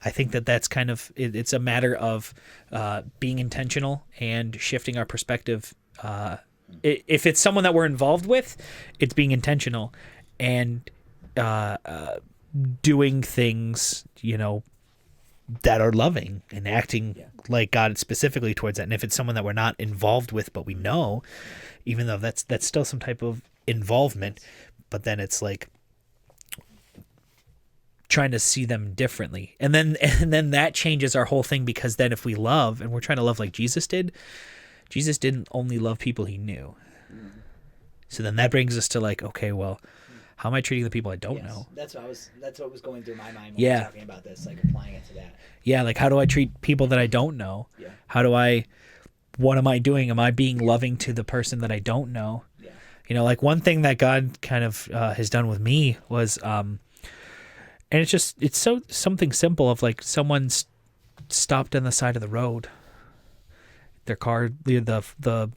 I think that's kind of, it's a matter of being intentional and shifting our perspective. If it's someone that we're involved with, it's being intentional and doing things, that are loving and acting like God specifically towards that. And if it's someone that we're not involved with, but we know, even though that's still some type of involvement, but then it's like trying to see them differently. And then that changes our whole thing, because then if we love and we're trying to love like Jesus did, Jesus didn't only love people he knew. So then that brings us to like, okay, well, how am I treating the people I don't know? That's what was going through my mind when we were talking about this, like applying it to that. Yeah, like how do I treat people that I don't know? Yeah. What am I doing? Am I being loving to the person that I don't know? Yeah. Like one thing that God kind of has done with me was, and it's so something simple of like someone's stopped on the side of the road. Their car, the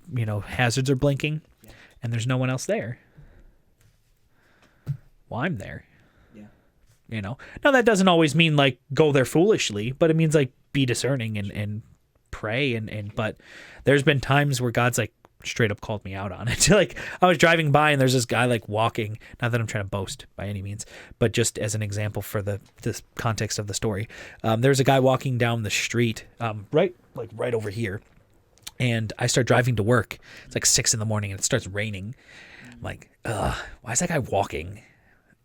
hazards are blinking, and there's no one else there. Well, I'm there. Yeah. Now that doesn't always mean like go there foolishly, but it means like be discerning and pray and but there's been times where God's like straight up called me out on it. Like I was driving by and there's this guy like walking, not that I'm trying to boast by any means, but just as an example for this context of the story. There's a guy walking down the street, right over here. And I start driving to work. It's like 6 a.m. and it starts raining. I'm like, why is that guy walking?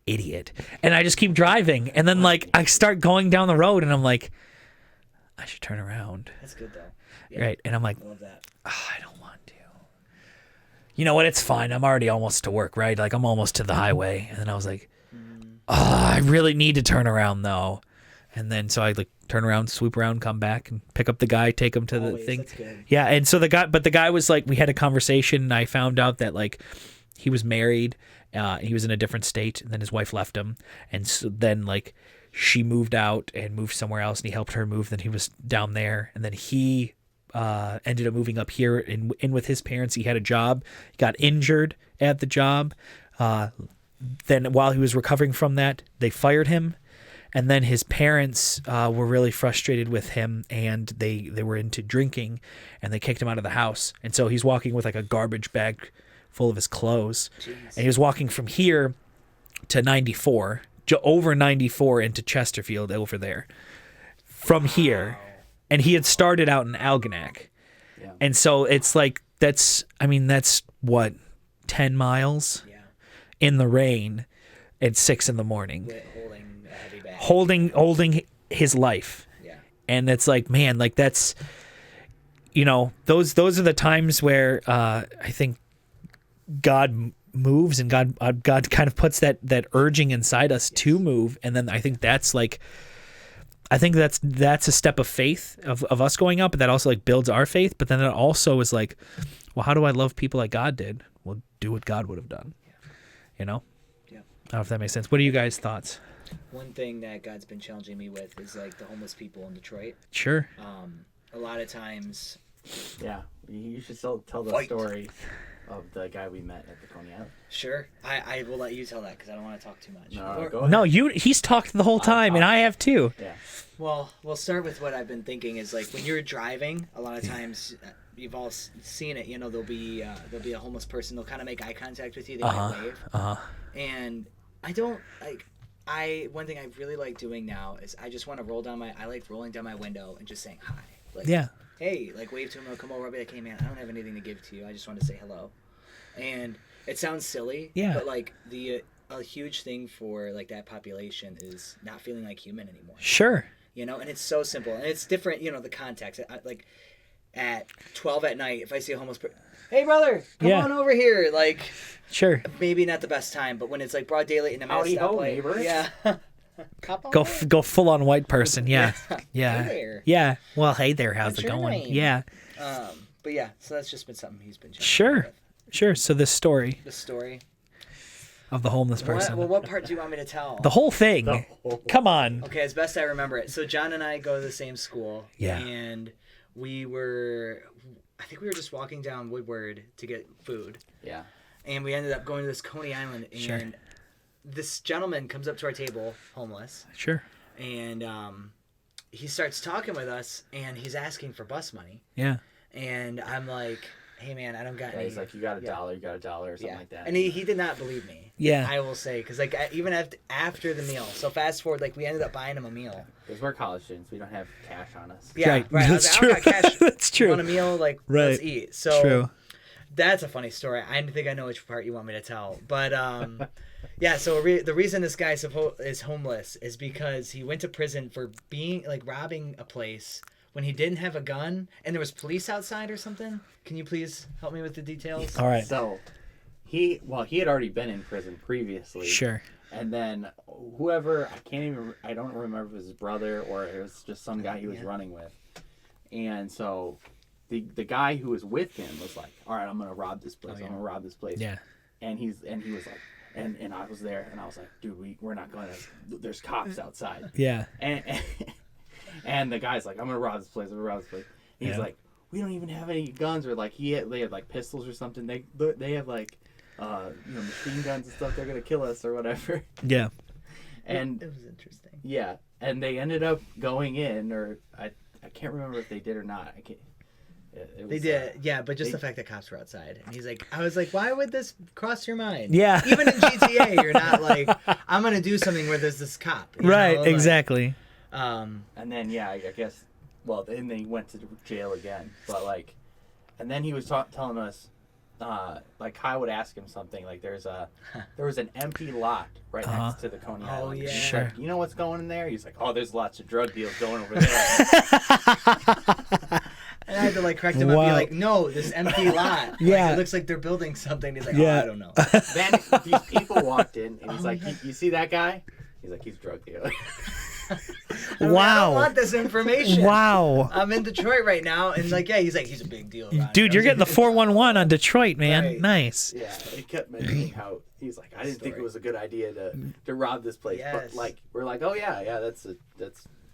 Idiot. And I just keep driving. And then like I start going down the road and I'm like, I should turn around. That's good though. Yeah. Right. And I'm like, I love that. I don't want to. You know what? It's fine. I'm already almost to work, right? Like I'm almost to the highway. And then I was like, I really need to turn around though. And then so I like turn around, swoop around, come back and pick up the guy, take him to the thing. That's good. Yeah. And so the guy was like, we had a conversation and I found out that like he was married. He was in a different state, and then his wife left him, and so then like she moved out and moved somewhere else, and he helped her move. Then he was down there, and then he ended up moving up here in with his parents. He had a job, he got injured at the job. Then while he was recovering from that, they fired him. And then his parents were really frustrated with him, and they were into drinking, and they kicked him out of the house. And so he's walking with like a garbage bag full of his clothes. Jeez. And he was walking from here to 94, over 94 into Chesterfield over there from here. And he had started out in Algonac. Yeah. And so it's like, that's what, 10 miles in the rain at 6 a.m. Holding his life. Yeah. And it's like, man, like that's, those are the times where I think God moves, and God kind of puts that urging inside us to move. And then I think that's a step of faith of us going out, but that also like builds our faith. But then it also is like, well, how do I love people like God did? Well, do what God would have done. Yeah. I don't know if that makes sense. What are you guys' thoughts? One thing that God's been challenging me with is like the homeless people in Detroit. Sure. A lot of times. Yeah, you should still tell the story of the guy we met at the Coney Island. Sure. I will let you tell that because I don't want to talk too much. No, go ahead. He's talked the whole time, and I have too. Yeah. Well, we'll start with what I've been thinking is like when you're driving, a lot of times you've all seen it. There'll be a homeless person. They'll kind of make eye contact with you. They might wave. And I don't like. One thing I really like doing now is I just want to I like rolling down my window and just saying hi. Like, hey, like wave to him, he'll come over, I'll be like, hey man, I don't have anything to give to you. I just want to say hello. And it sounds silly, but like a huge thing for like that population is not feeling like human anymore. Sure. And it's so simple. And it's different, the context. Like at 12 at night, if I see a homeless person, hey brother, come on over here. Like, sure. Maybe not the best time, but when it's like broad daylight and I'm at a stoplight, neighbor. Yeah. Go full on white person. Yeah. Yeah. Hey there. Yeah. Well, hey there. How's it going? Name? Yeah. But yeah, so that's just been something he's been Sure. So the story of the homeless person. What part do you want me to tell? The whole thing. Come on. Okay, as best I remember it. So John and I go to the same school. Yeah. And I think we were just walking down Woodward to get food. Yeah. And we ended up going to this Coney Island, and this gentleman comes up to our table, homeless. Sure. And he starts talking with us, and he's asking for bus money. Yeah. And I'm like, hey man, I don't got any. He's like, you got $1, you got $1 or something like that. And he did not believe me. Yeah. I will say, because like even after the meal, so fast forward, like we ended up buying him a meal. Because we're college students, we don't have cash on us. Yeah, right. That's true. I don't got cash. That's true. Want a meal? Like, let's eat. So true. That's a funny story. I think I know which part you want me to tell, but yeah. So the reason this guy is homeless is because he went to prison for being like robbing a place when he didn't have a gun and there was police outside or something. Can you please help me with the details? All right. So he had already been in prison previously. Sure. And then whoever, I don't remember if it was his brother or it was just some guy he was running with. And so the guy who was with him was like, all right, I'm going to rob this place. I'm going to rob this place. Yeah. And he was like, and I was there and I was like, dude, we're not going to, there's cops outside. Yeah. And the guy's like, I'm going to rob this place. I'm going to rob this place. And he's like, we don't even have any guns, or like they had like pistols or something. They have like machine guns and stuff. They're gonna kill us or whatever. Yeah. And it was interesting. Yeah, and they ended up going in, or I can't remember if they did or not. They did, but just the fact that cops were outside, and he's like, I was like, why would this cross your mind? Yeah. Even in GTA, you're not like, I'm gonna do something where there's this cop. Right. Like, exactly. And then I guess. Well, then they went to jail again, but like, and then he was telling us, like Kyle would ask him something like, there was an empty lot right next to the Coney Island. Oh yeah, sure. Like, you know what's going in there? He's like, oh, there's lots of drug deals going over there. And I had to like correct him and be like, no, this empty lot. Yeah. Like, it looks like they're building something. He's like, oh, I don't know. Then these people walked in, and he's like, you see that guy? He's like, he's a drug dealer. Wow. I don't want this information. Wow. I'm in Detroit right now, and like, he's like, he's a big deal. Ryan. Dude, you're getting the 411 on Detroit, man. Right. Nice. Yeah, he kept mentioning how he's like, I didn't think it was a good idea to rob this place, but like, we're like, oh yeah, that's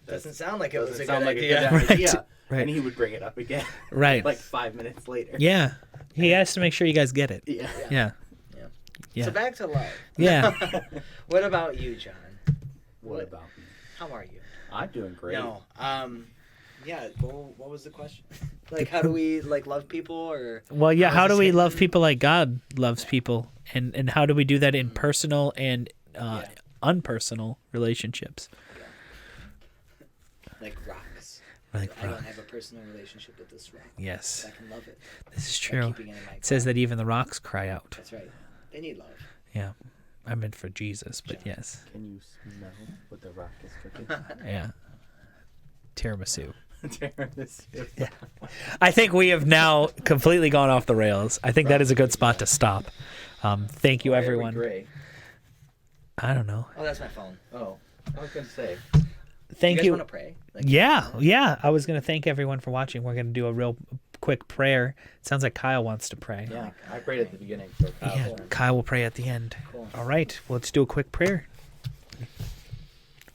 Doesn't sound like it was a sound good like idea. a good idea. Right. And he would bring it up again. Right. Like 5 minutes later. Yeah. He has to make sure you guys get it. Yeah. Yeah. Yeah. So back to love. Yeah. What about you, John? What about me? How are you? I'm doing great. No. Yeah. Well, what was the question? Like, how do we like love people, or? Well, yeah. How do we love people? people like God loves people, and how do we do that in personal and unpersonal relationships? Like rocks. Like I rock. don't have a personal relationship with this rock. Yes, I can love it. this is By true. keeping it in my It says car. that even the rocks cry out. That's right. They need love. Yeah, I meant for Jesus, but yes, Can you smell what the rock is cooking? yeah. Tiramisu. Tiramisu. I think we have now completely gone off the rails. I think that is a good spot to stop. Thank you, Why are we everyone. gray? I don't know. Oh, that's my phone. Oh, I was gonna say. Thank you guys you. want to pray? Like, Yeah. I was going to thank everyone for watching. We're going to do a real quick prayer. It sounds like Kyle wants to pray. Yeah, I prayed at the beginning. So Kyle's Yeah, turn. Kyle will pray at the end. Cool. All right. Well, let's do a quick prayer.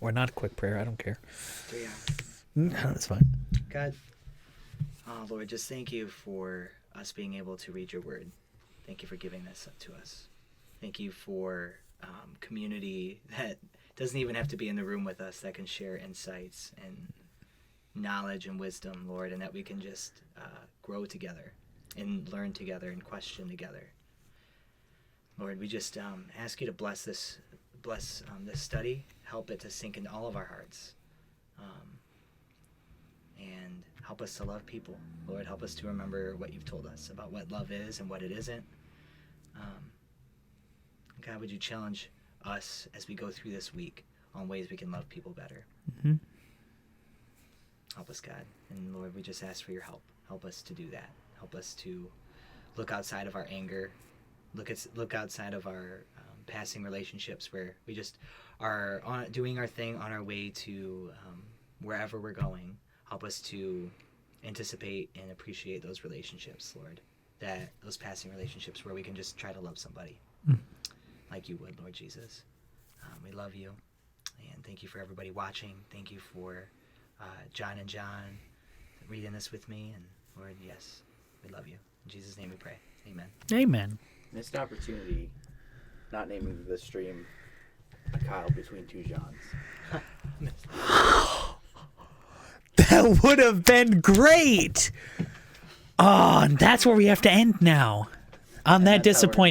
Or not a quick prayer. I don't care. So, yeah. No, that's fine. God, oh Lord, just thank you for us being able to read your word. Thank you for giving this to us. Thank you for community that doesn't even have to be in the room with us, that can share insights and knowledge and wisdom, Lord, and that we can just grow together and learn together and question together. Lord, we just ask you to bless this study, help it to sink into all of our hearts. And help us to love people. Lord, help us to remember what you've told us about what love is and what it isn't. God, would you challenge us as we go through this week on ways we can love people better? Mm-hmm. Help us, God. And Lord, we just ask for your help. Help us to do that. Help us to look outside of our anger, look outside of our passing relationships where we just are doing our thing on our way to wherever we're going. Help us to anticipate and appreciate those relationships, Lord. Those passing relationships where we can just try to love somebody like you would, Lord Jesus. We love you, and thank you for everybody watching. Thank you for John and John reading this with me, and Lord, yes, we love you. In Jesus' name we pray. Amen. Amen. Missed opportunity, not naming the stream a Kyle between two Johns. That would have been great. Oh, and that's where we have to end now. On that that's how we're disappointing